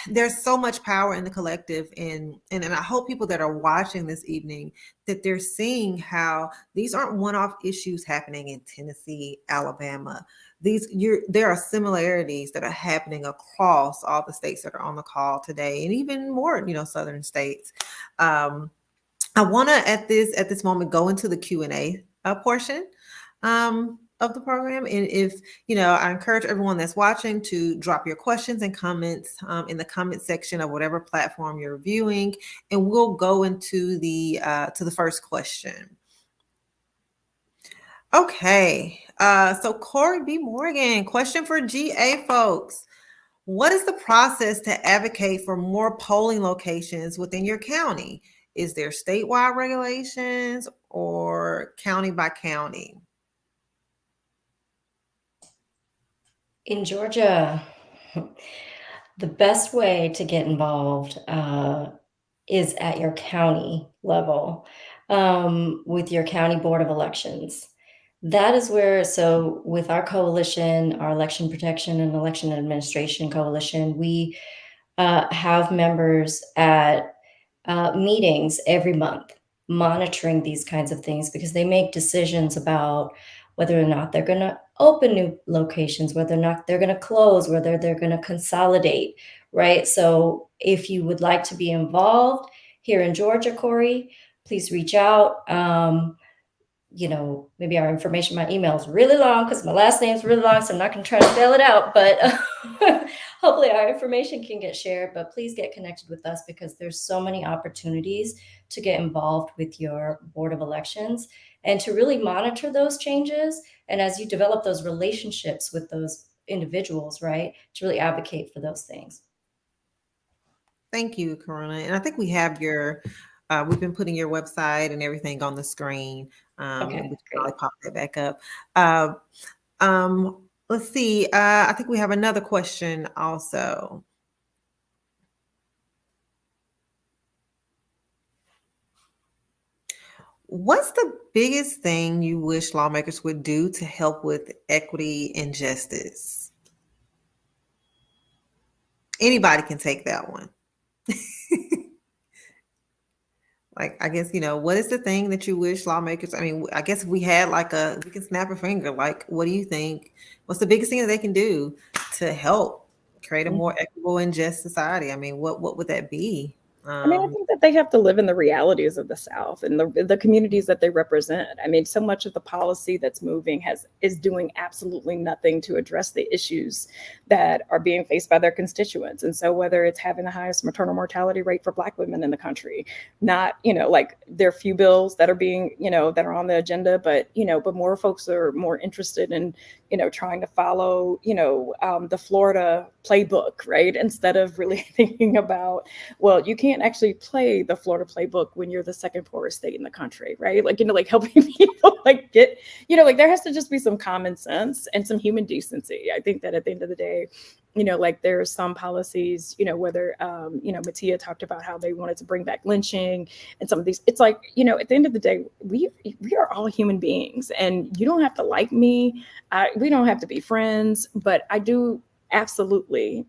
there's so much power in the collective, and I hope people that are watching this evening that they're seeing how these aren't one-off issues happening in Tennessee, Alabama. There are similarities that are happening across all the states that are on the call today, and even more, southern states. I want to at this moment go into the Q&A portion of the program. And if, I encourage everyone that's watching to drop your questions and comments in the comment section of whatever platform you're viewing, and we'll go into the first question. Okay, so Corey B. Morgan, question for GA folks. What is the process to advocate for more polling locations within your county? Is there statewide regulations or county by county? In Georgia, the best way to get involved is at your county level with your county board of elections. That is where, so with our coalition, our election protection and election administration coalition, we have members at meetings every month monitoring these kinds of things, because they make decisions about whether or not they're going to open new locations, whether or not they're going to close, whether they're going to consolidate, right? So if you would like to be involved here in Georgia, Corey, please reach out. Maybe our information, my email is really long because my last name's really long, so I'm not going to try to spell it out, but hopefully our information can get shared. But please get connected with us, because there's so many opportunities to get involved with your Board of Elections and to really monitor those changes. And as you develop those relationships with those individuals, right, to really advocate for those things. Thank you, Corona. And I think we have we've been putting your website and everything on the screen. Okay, and we can great. probably pop that back up. Let's see. I think we have another question also. What's the biggest thing you wish lawmakers would do to help with equity and justice? Anybody can take that one. Like, I guess, what is the thing that you wish lawmakers, I guess if we had we can snap a finger, like, what do you think? What's the biggest thing that they can do to help create a more equitable and just society? What would that be? I think that they have to live in the realities of the South and the communities that they represent. So much of the policy that's moving is doing absolutely nothing to address the issues that are being faced by their constituents. And so whether it's having the highest maternal mortality rate for Black women in the country, not, there are few bills that are being, that are on the agenda, but more folks are more interested in, trying to follow, the Florida playbook, right? Instead of really thinking about, well, you can't actually play the Florida playbook when you're the second poorest state in the country, right? Helping people get, there has to just be some common sense and some human decency. I think that at the end of the day, there are some policies, whether, Mattia talked about how they wanted to bring back lynching and some of these, it's at the end of the day, we are all human beings, and you don't have to like me. We don't have to be friends, but I do absolutely,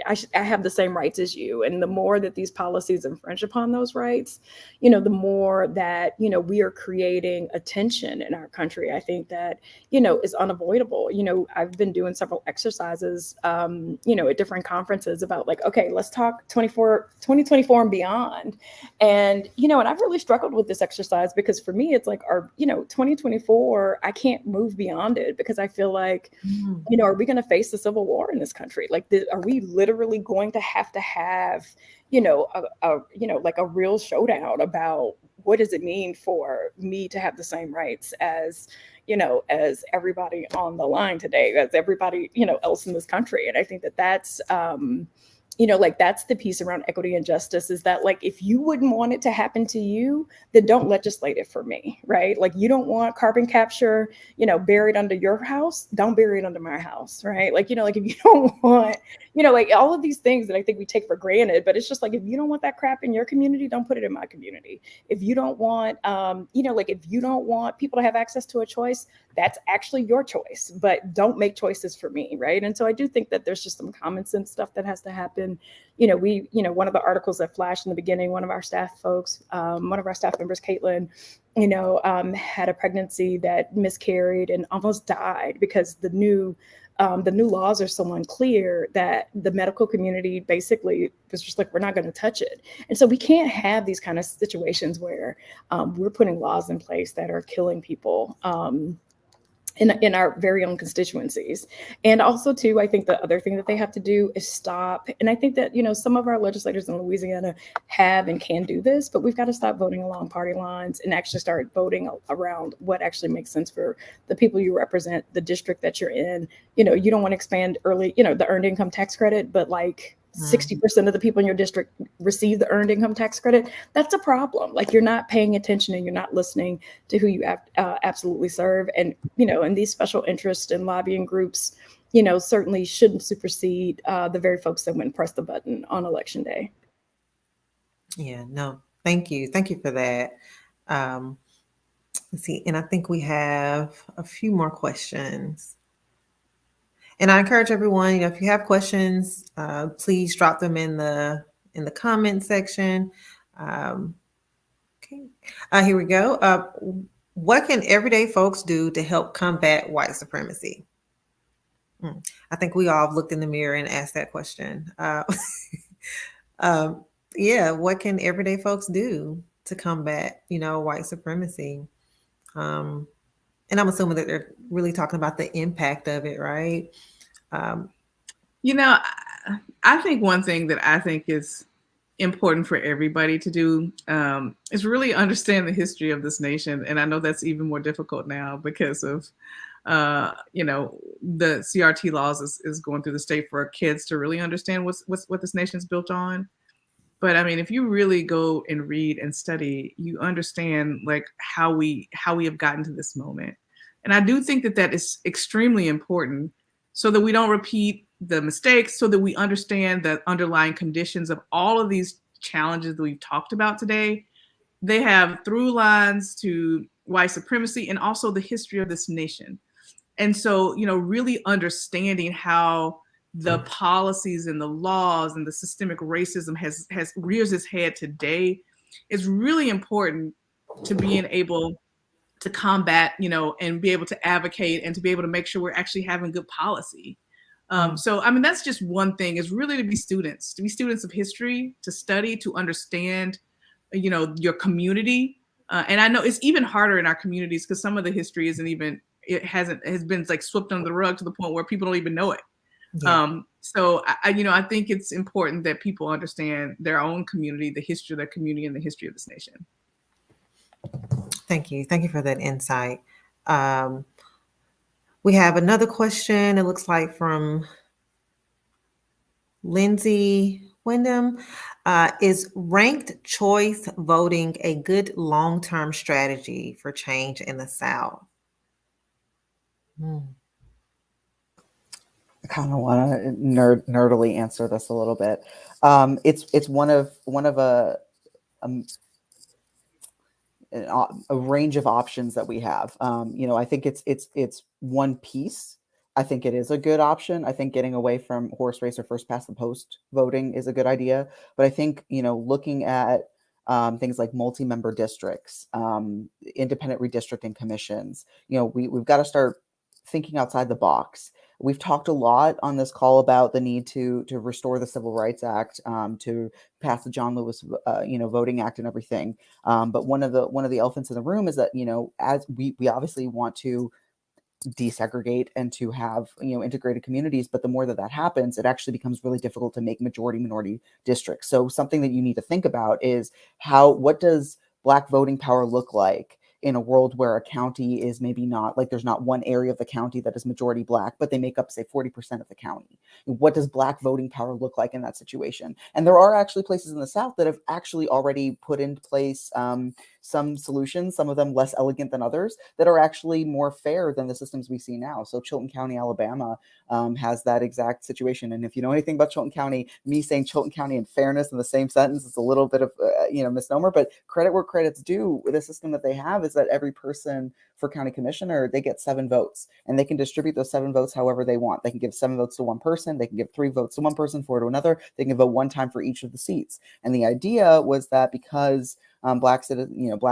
I have the same rights as you. And the more that these policies infringe upon those rights, the more that, we are creating a tension in our country. I think that, is unavoidable. I've been doing several exercises, at different conferences about okay, let's talk 2024 and beyond. And, and I've really struggled with this exercise, because for me, it's 2024, I can't move beyond it, because I feel like, are we going to face the Civil War in this country? Are we literally going to have, a real showdown about what does it mean for me to have the same rights as, as everybody on the line today, as everybody, else in this country? And I think that that's, that's the piece around equity and justice, is that if you wouldn't want it to happen to you, then don't legislate it for me, right? You don't want carbon capture, buried under your house, don't bury it under my house, right? if you don't want, all of these things that I think we take for granted, but it's just if you don't want that crap in your community, don't put it in my community. If you don't want, if you don't want people to have access to a choice, that's actually your choice, but don't make choices for me, right? And so I do think that there's just some common sense stuff that has to happen. One of the articles that flashed in the beginning, one of our staff members, Caitlin, had a pregnancy that miscarried and almost died because the new laws are so unclear that the medical community basically was just we're not going to touch it. And so we can't have these kind of situations where we're putting laws in place that are killing people in our very own constituencies. And also too, I think the other thing that they have to do is stop. And I think that, some of our legislators in Louisiana have and can do this, but we've got to stop voting along party lines and actually start voting around what actually makes sense for the people you represent, the district that you're in. You don't want to expand the earned income tax credit, but 60% of the people in your district receive the earned income tax credit. That's a problem. You're not paying attention and you're not listening to who you absolutely serve. And, and these special interest and lobbying groups, certainly shouldn't supersede the very folks that went and pressed the button on election day. Yeah, no, thank you. Thank you for that. Let's see. And I think we have a few more questions. And I encourage everyone, if you have questions, please drop them in the comment section. Okay, here we go. What can everyday folks do to help combat white supremacy? I think we all have looked in the mirror and asked that question. Yeah, what can everyday folks do to combat, white supremacy? And I'm assuming that they're really talking about the impact of it, right? I think one thing that I think is important for everybody to do is really understand the history of this nation. And I know that's even more difficult now because of, the CRT laws is going through the state for kids to really understand what this nation's built on. But I mean, if you really go and read and study, you understand like how we have gotten to this moment. And I do think that is extremely important so that we don't repeat the mistakes, so that we understand the underlying conditions of all of these challenges that we've talked about today. They have through lines to white supremacy and also the history of this nation. And so, really understanding how the policies and the laws and the systemic racism has rears its head today is really important to being able to combat, and be able to advocate and to be able to make sure we're actually having good policy. So, I mean, that's just one thing, is really to be students of history, to study, to understand, your community. And I know it's even harder in our communities because some of the history has been like swept under the rug to the point where people don't even know it. Yeah. So I think it's important that people understand their own community, the history of their community, and the history of this nation. Thank you for that insight. We have another question, it looks like from Lindsay Wyndham. Is ranked choice voting a good long-term strategy for change in the South? I kind of want to nerdily answer this a little bit. It's one of a range of options that we have. I think it's one piece. I think it is a good option. I think getting away from horse race or first past the post voting is a good idea. But I think, looking at things like multi-member districts, independent redistricting commissions, we've got to start thinking outside the box. We've talked a lot on this call about the need to restore the Civil Rights Act, to pass the John Lewis, Voting Act and everything. But one of the elephants in the room is that, as we obviously want to desegregate and to have integrated communities, but the more that happens, it actually becomes really difficult to make majority minority districts. So something that you need to think about is what does Black voting power look like in a world where a county is maybe not, like, there's not one area of the county that is majority Black, but they make up, say, 40% of the county. What does Black voting power look like in that situation? And there are actually places in the South that have actually already put in place some solutions, some of them less elegant than others, that are actually more fair than the systems we see now. So Chilton County, Alabama, has that exact situation. And if you know anything about Chilton County, me saying Chilton County and fairness in the same sentence is a little bit of misnomer, but credit where credit's due. The system that they have is that every person for county commissioner, they get 7 votes, and they can distribute those 7 votes however they want. They can give 7 votes to one person, they can give 3 votes to one person, 4 to another, they can vote one time for each of the seats. And the idea was that because Black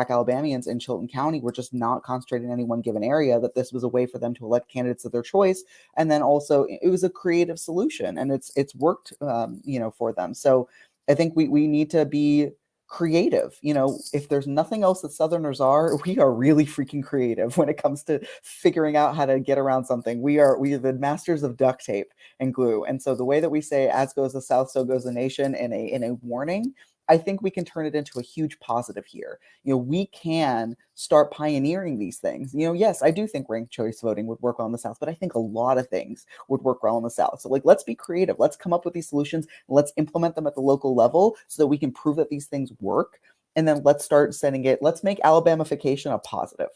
Alabamians in Chilton County were just not concentrated in any one given area, that this was a way for them to elect candidates of their choice. And then also it was a creative solution, and it's worked, for them. So I think we need to be creative. If there's nothing else that Southerners are, we are really freaking creative when it comes to figuring out how to get around something. We are the masters of duct tape and glue. And so the way that we say, as goes the South, so goes the nation, in a warning, I think we can turn it into a huge positive here. We can start pioneering these things. Yes, I do think ranked choice voting would work well in the South, but I think a lot of things would work well in the South. So let's be creative. Let's come up with these solutions. Let's implement them at the local level so that we can prove that these things work. And then let's start sending it. Let's make Alabamification a positive.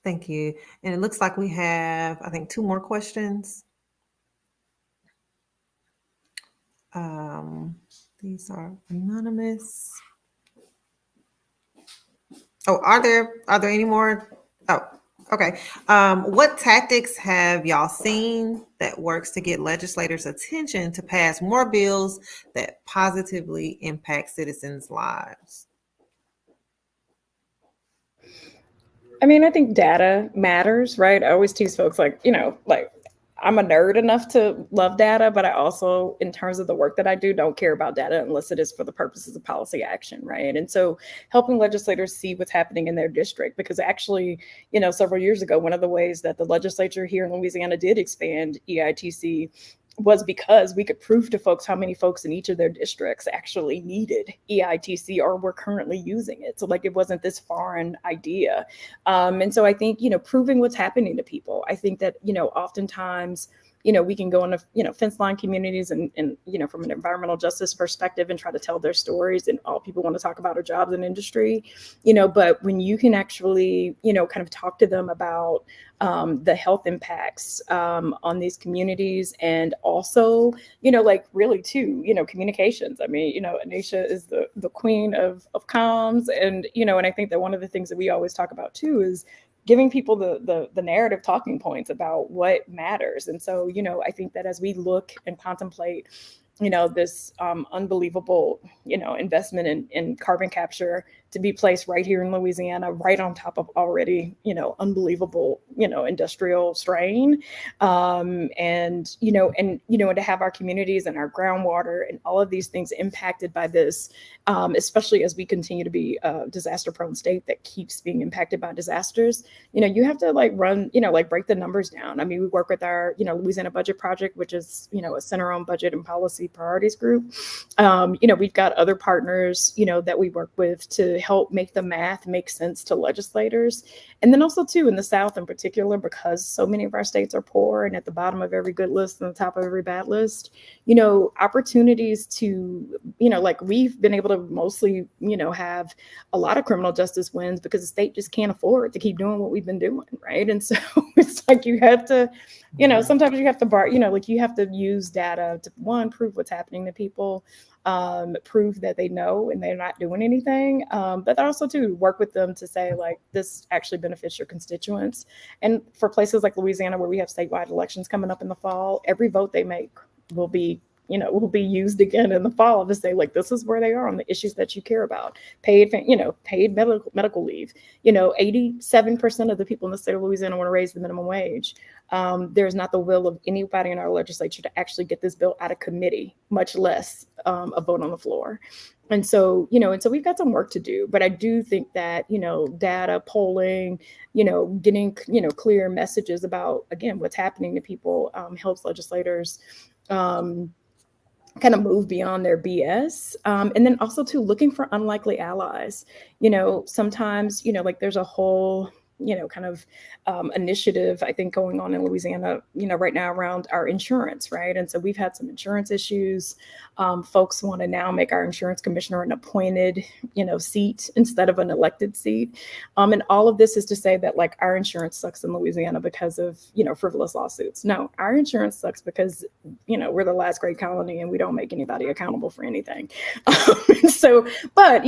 Thank you. And it looks like we have, I think, 2 more questions. These are anonymous. Oh, are there any more Oh, okay. What tactics have y'all seen that works to get legislators' attention to pass more bills that positively impact citizens' lives? I mean, I think data matters, right? I always tease folks like, like I'm a nerd enough to love data, but I also, in terms of the work that I do, don't care about data unless it is for the purposes of policy action, right? And so helping legislators see what's happening in their district, because actually, several years ago, one of the ways that the legislature here in Louisiana did expand EITC was because we could prove to folks how many folks in each of their districts actually needed EITC or were currently using it. So like it wasn't this foreign idea. And so I think, proving what's happening to people. I think that, oftentimes, we can go into, fence line communities and, from an environmental justice perspective and try to tell their stories, and all people want to talk about are jobs and industry, but when you can actually, kind of talk to them about the health impacts on these communities, and also, like really too, communications. I mean, Anisha is the queen of comms, and, and I think that one of the things that we always talk about too is giving people the narrative talking points about what matters. And so, I think that as we look and contemplate, this unbelievable, investment in carbon capture to be placed right here in Louisiana, right on top of already, unbelievable, industrial strain. And to have our communities and our groundwater and all of these things impacted by this, especially as we continue to be a disaster prone state that keeps being impacted by disasters, you have to run, break the numbers down. I mean, we work with our, Louisiana Budget Project, which is, a center on budget and policy priorities group. We've got other partners, that we work with to help make the math make sense to legislators. And then also too, in the South in particular, because so many of our states are poor and at the bottom of every good list and the top of every bad list, opportunities to, we've been able to mostly, have a lot of criminal justice wins because the state just can't afford to keep doing what we've been doing, right? And so it's like you have to, sometimes you have to you have to use data to, one, prove what's happening to people, prove that they know and they're not doing anything, but also to work with them to say this actually benefits your constituents. And for places like Louisiana, where we have statewide elections coming up in the fall, every vote they make will be used again in the fall to say this is where they are on the issues that you care about. Paid medical leave. 87% of the people in the state of Louisiana want to raise the minimum wage. There's not the will of anybody in our legislature to actually get this bill out of committee, much less a vote on the floor. And so, we've got some work to do, but I do think that, data, polling, getting, clear messages about, again, what's happening to people helps legislators kind of move beyond their BS. And then also too, looking for unlikely allies. Sometimes, there's a whole, kind of initiative, I think, going on in Louisiana, right now around our insurance, right? And so we've had some insurance issues. Folks want to now make our insurance commissioner an appointed, seat instead of an elected seat. And all of this is to say that our insurance sucks in Louisiana because of, frivolous lawsuits. No, our insurance sucks because, we're the last great colony and we don't make anybody accountable for anything. So, but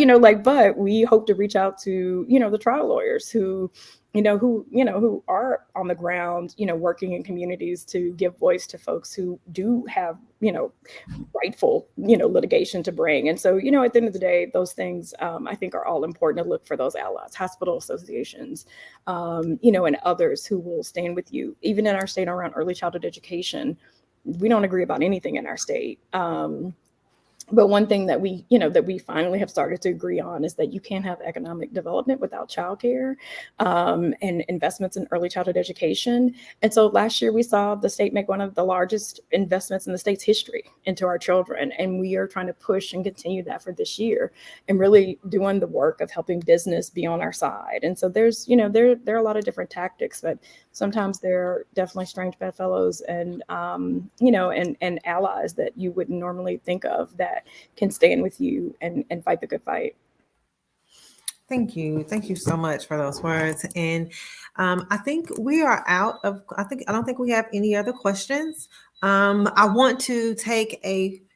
we hope to reach out to, the trial lawyers who are on the ground, working in communities to give voice to folks who do have, rightful, litigation to bring. And so, at the end of the day, those things, I think, are all important to look for those allies, hospital associations, and others who will stand with you. Even in our state around early childhood education, we don't agree about anything in our state. But one thing that we finally have started to agree on is that you can't have economic development without childcare, and investments in early childhood education. And so last year we saw the state make one of the largest investments in the state's history into our children. And we are trying to push and continue that for this year and really doing the work of helping business be on our side. And so there's, there are a lot of different tactics, but sometimes they're definitely strange bedfellows and, and allies that you wouldn't normally think of that can stand with you and fight the good fight. Thank you. Thank you so much for those words. And I think we are out of, I don't think we have any other questions. I want to take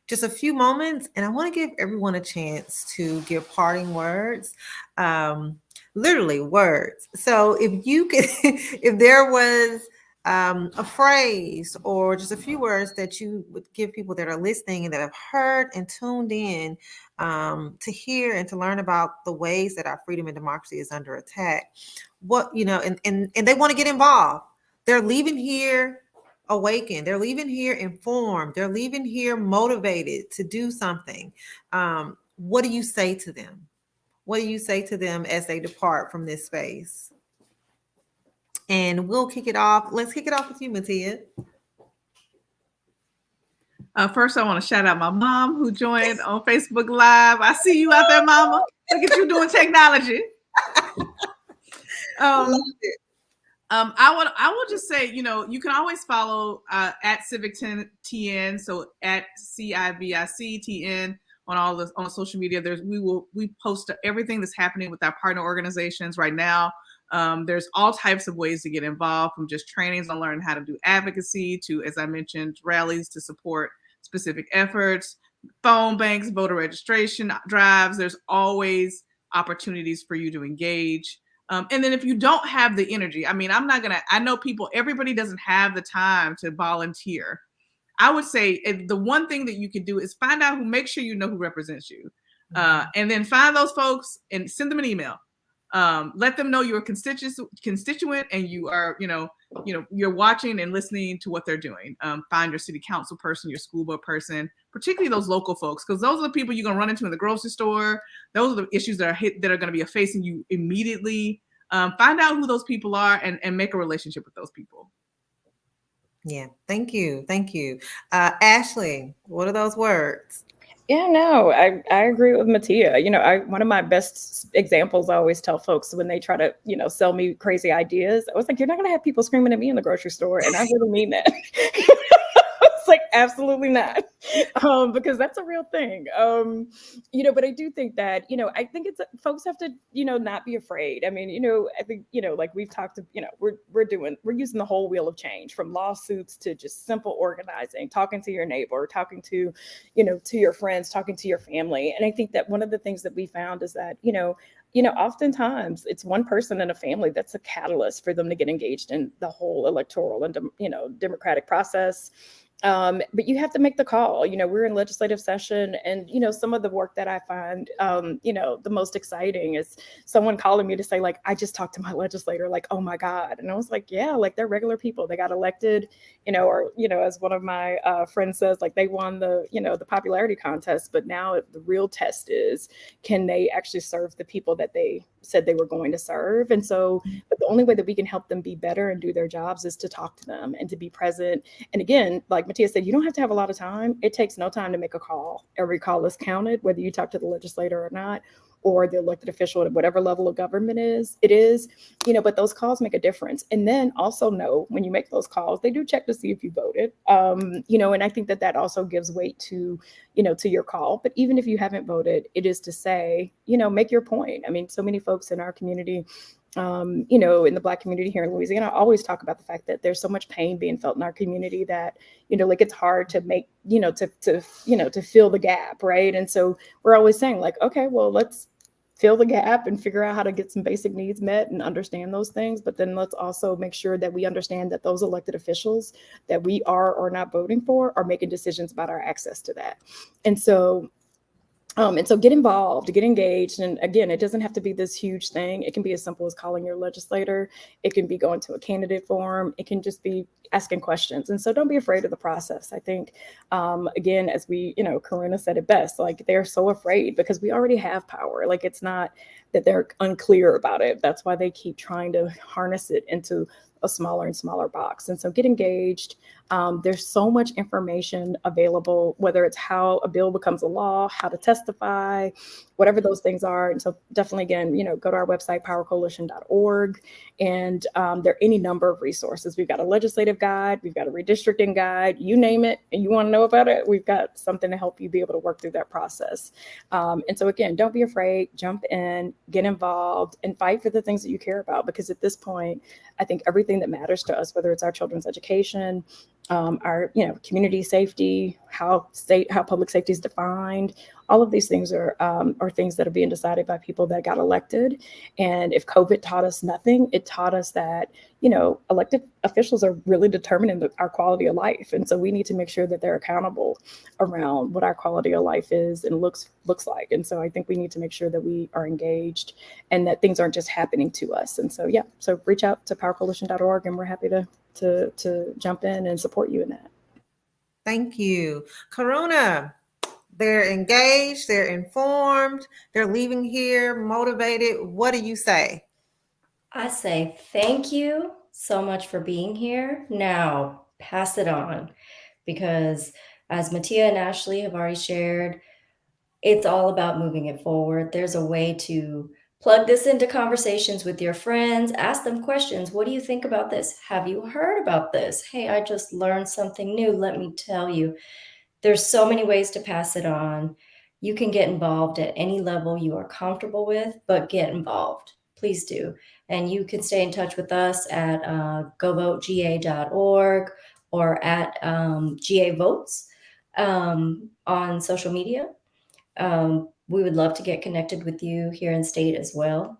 just a few moments and I want to give everyone a chance to give parting words. literally words. So if you could, if there was a phrase or just a few words that you would give people that are listening and that have heard and tuned in to hear and to learn about the ways that our freedom and democracy is under attack, what, and they want to get involved. They're leaving here awakened. They're leaving here informed. They're leaving here motivated to do something. What do you say to them? What do you say to them as they depart from this space? And we'll kick it off. Let's kick it off with you, Mattia. First, I want to shout out my mom who joined on Facebook Live. I see you out there, Mama. Look at you doing technology. I will just say, you can always follow at Civic10TN, so at CIVICTN on social media. We post everything that's happening with our partner organizations right now. There's all types of ways to get involved, from just trainings on learning how to do advocacy to, as I mentioned, rallies to support specific efforts, phone banks, voter registration drives. There's always opportunities for you to engage. And then if you don't have the energy, I know everybody doesn't have the time to volunteer. I would say the one thing that you can do is make sure you know who represents you. And then find those folks and send them an email. Let them know you're a constituent and you are, you're watching and listening to what they're doing. Find your city council person, your school board person, particularly those local folks, because those are the people you're going to run into in the grocery store. Those are the issues that are going to be facing you immediately. Find out who those people are and make a relationship with those people. Yeah, thank you. Thank you. Ashley, what are those words? Yeah, no, I agree with Mattia. One of my best examples I always tell folks when they try to, sell me crazy ideas, I was like, you're not going to have people screaming at me in the grocery store. And I really mean that. It's like, absolutely not. Because that's a real thing. But I do think that, I think folks have to, not be afraid. I mean, I think, like we've talked, we're using the whole wheel of change, from lawsuits to just simple organizing, talking to your neighbor, talking to, to your friends, talking to your family. And I think that one of the things that we found is that, oftentimes it's one person in a family that's a catalyst for them to get engaged in the whole electoral and, democratic process. But you have to make the call. We're in legislative session, and some of the work that I find the most exciting is someone calling me to say, like, I just talked to my legislator, like, oh my God. And I was like, yeah, like, they're regular people. They got elected, or as one of my friends says, like, they won the popularity contest, but now the real test is, can they actually serve the people that they said they were going to serve? And so, but the only way that we can help them be better and do their jobs is to talk to them and to be present. And again, like Mattia said, you don't have to have a lot of time. It takes no time to make a call. Every call is counted, whether you talk to the legislator or not, or the elected official at whatever level of government it is, but those calls make a difference. And then also know, when you make those calls, they do check to see if you voted, and I think that also gives weight to, to your call. But even if you haven't voted, it is to say, make your point. I mean, so many folks in our community, in the Black community here in Louisiana, always talk about the fact that there's so much pain being felt in our community that, like, it's hard to make, to fill the gap, right? And so we're always saying, like, okay, well, let's fill the gap and figure out how to get some basic needs met and understand those things. But then let's also make sure that we understand that those elected officials that we are or not voting for are making decisions about our access to that. And so get involved, get engaged. And again, it doesn't have to be this huge thing. It can be as simple as calling your legislator. It can be going to a candidate forum. It can just be asking questions. And so don't be afraid of the process. I think, again, as Karina said it best, like, they're so afraid because we already have power. Like, it's not that they're unclear about it. That's why they keep trying to harness it into a smaller and smaller box. And so get engaged. There's so much information available, whether it's how a bill becomes a law, how to testify, whatever those things are. And so definitely, again, go to our website, powercoalition.org. And there are any number of resources. We've got a legislative guide, we've got a redistricting guide, you name it, and you want to know about it, we've got something to help you be able to work through that process. And so again, don't be afraid, jump in, get involved, and fight for the things that you care about. Because at this point, I think everything that matters to us, whether it's our children's education, our community safety, how public safety is defined. All of these things are things that are being decided by people that got elected. And if COVID taught us nothing, it taught us that, you know, elected officials are really determining our quality of life. And so we need to make sure that they're accountable around what our quality of life is and looks like. And so I think we need to make sure that we are engaged and that things aren't just happening to us. And so, yeah, so reach out to powercoalition.org, and we're happy to jump in and support you in that. Thank you. Karuna, they're engaged, they're informed, they're leaving here motivated. What do you say? I say thank you so much for being here. Now, pass it on, because as Mattia and Ashley have already shared, it's all about moving it forward. There's a way to plug this into conversations with your friends, ask them questions. What do you think about this? Have you heard about this? Hey, I just learned something new. Let me tell you. There's so many ways to pass it on. You can get involved at any level you are comfortable with, but get involved. Please do. And you can stay in touch with us at govotega.org or at GA Votes on social media. We would love to get connected with you here in state as well.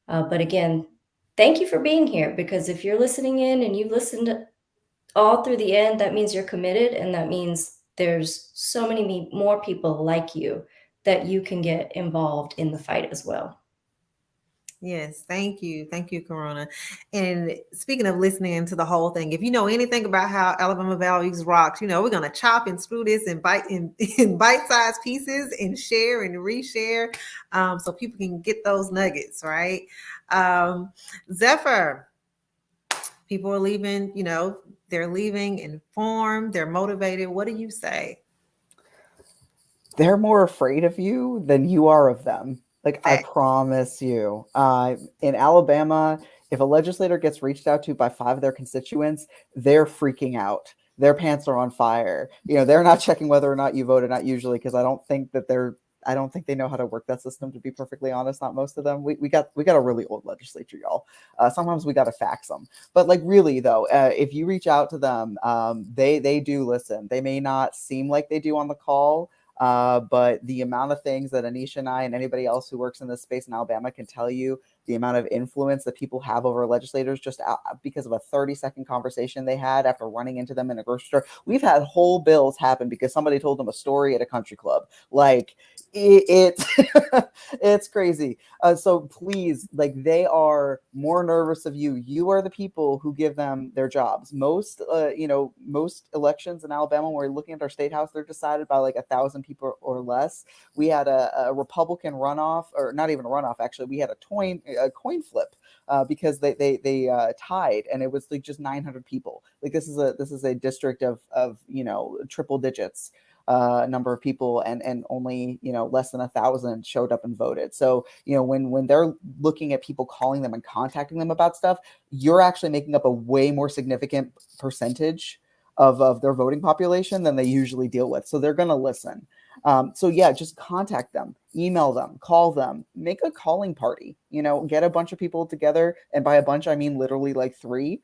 But again, thank you for being here, because if you're listening in and you've listened all through the end, that means you're committed, and that means there's so many more people like you that you can get involved in the fight as well. Yes, thank you. Thank you, Karuna. And speaking of listening to the whole thing, if you know anything about how Alabama Values rocks, you know, we're going to chop and screw this in bite-sized pieces and share and reshare so people can get those nuggets, right? Zephyr, people are leaving, you know, they're leaving informed, they're motivated. What do you say? They're more afraid of you than you are of them. Like, I promise you. In Alabama, if a legislator gets reached out to by 5 of their constituents, they're freaking out. Their pants are on fire. You know, they're not checking whether or not you voted, not usually, because I don't think they know how to work that system, to be perfectly honest. Not most of them. We got a really old legislature, y'all. Sometimes we got to fax them. But like, really though, if you reach out to them, they do listen. They may not seem like they do on the call, but the amount of things that Anisha and I and anybody else who works in this space in Alabama can tell you, the amount of influence that people have over legislators just because of a 30-second conversation they had after running into them in a grocery store. We've had whole bills happen because somebody told them a story at a country club. Like, it's crazy. So please, like, they are more nervous of you. You are the people who give them their jobs. Most elections in Alabama, when we're looking at our state house, they're decided by like 1,000 people or less. We had a Republican runoff, or not even a runoff, actually. We had a coin flip because they tied, and it was like just 900 people. Like, this is a district of triple digits number of people, and only less than 1,000 showed up and voted. So when they're looking at people calling them and contacting them about stuff, you're actually making up a way more significant percentage of their voting population than they usually deal with. So they're going to listen. So yeah, just contact them, email them, call them, make a calling party, get a bunch of people together. And by a bunch, I mean literally like 3,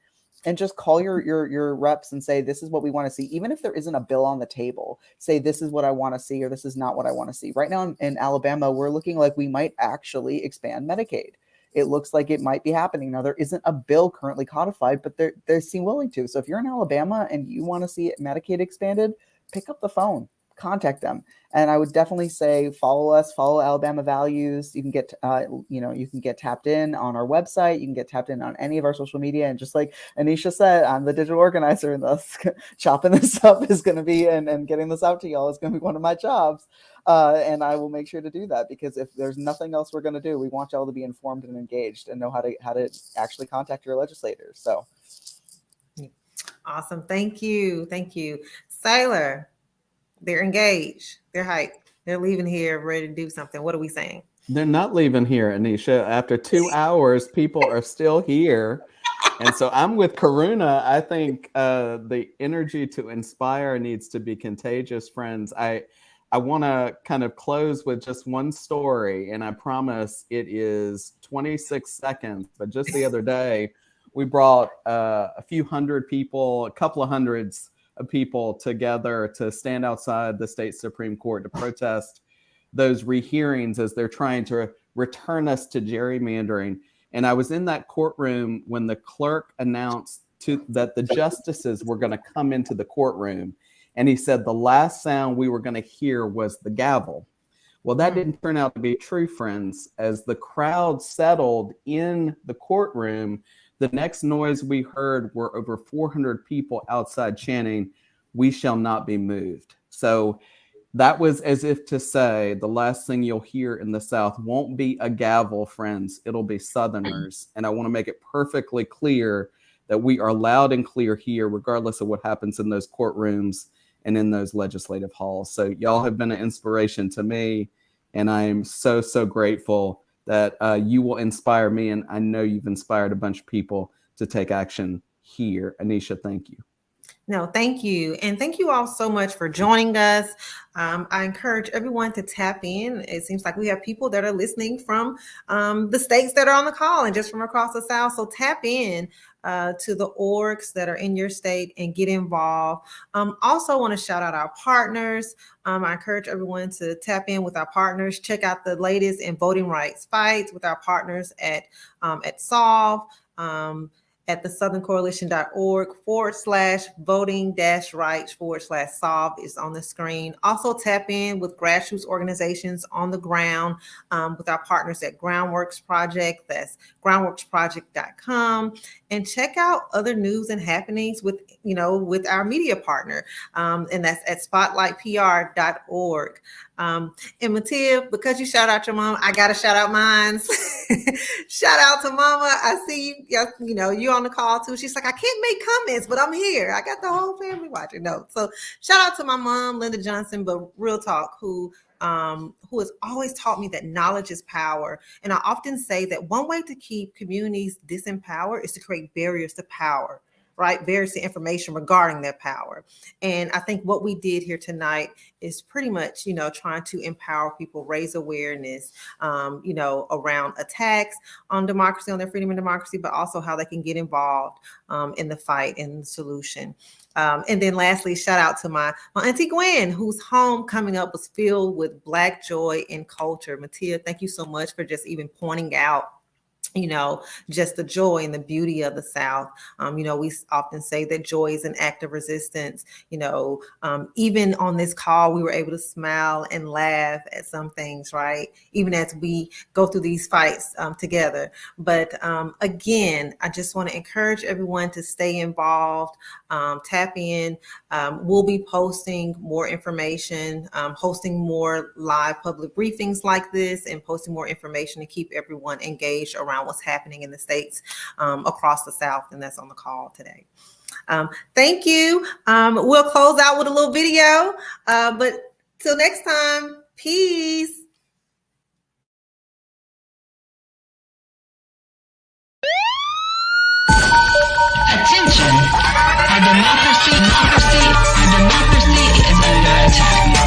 and just call your reps and say, this is what we want to see. Even if there isn't a bill on the table, say, this is what I want to see, or this is not what I want to see. Right now in Alabama, we're looking like we might actually expand Medicaid. It looks like it might be happening. Now, there isn't a bill currently codified, but they seem willing to. So if you're in Alabama and you want to see Medicaid expanded, pick up the phone, contact them. And I would definitely say follow us, follow Alabama Values. You can get, you can get tapped in on our website. You can get tapped in on any of our social media. And just like Anisha said, I'm the digital organizer, and thus chopping this up is going to be, and getting this out to y'all is going to be one of my jobs. And I will make sure to do that, because if there's nothing else we're going to do, we want y'all to be informed and engaged and know how to actually contact your legislators. So. Awesome. Thank you. Thank you. Sailor. They're engaged. They're hyped. They're leaving here ready to do something. What are we saying? They're not leaving here, Anisha. After 2 hours, people are still here. And so I'm with Karuna. I think the energy to inspire needs to be contagious, friends. I want to kind of close with just one story, and I promise it is 26 seconds. But just the other day, we brought a few hundred people, a couple of hundreds people together to stand outside the state Supreme Court to protest those rehearings as they're trying to return us to gerrymandering. And I was in that courtroom when the clerk announced that the justices were going to come into the courtroom. And he said the last sound we were going to hear was the gavel. Well, that didn't turn out to be true, friends. As the crowd settled in the courtroom, the next noise we heard were over 400 people outside chanting, "We shall not be moved." So that was as if to say the last thing you'll hear in the South won't be a gavel, friends. It'll be Southerners. And I want to make it perfectly clear that we are loud and clear here, regardless of what happens in those courtrooms and in those legislative halls. So y'all have been an inspiration to me, and I am so, so grateful that you will inspire me, and I know you've inspired a bunch of people to take action here. Anisha, thank you. No, thank you. And thank you all so much for joining us. I encourage everyone to tap in. It seems like we have people that are listening from the states that are on the call and just from across the South. So tap in to the orgs that are in your state and get involved. Also want to shout out our partners. I encourage everyone to tap in with our partners. Check out the latest in voting rights fights with our partners at Solve. At the southerncoalition.org/voting-rights/solve is on the screen. Also tap in with grassroots organizations on the ground with our partners at Groundworks Project. That's groundworksproject.com. And check out other news and happenings with our media partner. And that's at spotlightpr.org. And Mattia, because you shout out your mom, I got to shout out mine. Shout out to Mama. I see you, you on the call too. She's like, I can't make comments, but I'm here. I got the whole family watching. No, so shout out to my mom, Linda Johnson, but real talk, who has always taught me that knowledge is power. And I often say that one way to keep communities disempowered is to create barriers to power, right? Barriers to information regarding their power. And I think what we did here tonight is pretty much, trying to empower people, raise awareness, around attacks on democracy, on their freedom and democracy, but also how they can get involved in the fight and the solution. And then lastly, shout out to my Auntie Gwen, whose home coming up was filled with Black joy and culture. Mattia, thank you so much for just even pointing out just the joy and the beauty of the South. We often say that joy is an act of resistance. Even on this call, we were able to smile and laugh at some things, right? Even as we go through these fights together. But again, I just want to encourage everyone to stay involved, tap in. We'll be posting more information, hosting more live public briefings like this, and posting more information to keep everyone engaged around what's happening in the states across the South, and that's on the call today. Thank you. We'll close out with a little video, but till next time, peace. Attention! Our democracy is under attack.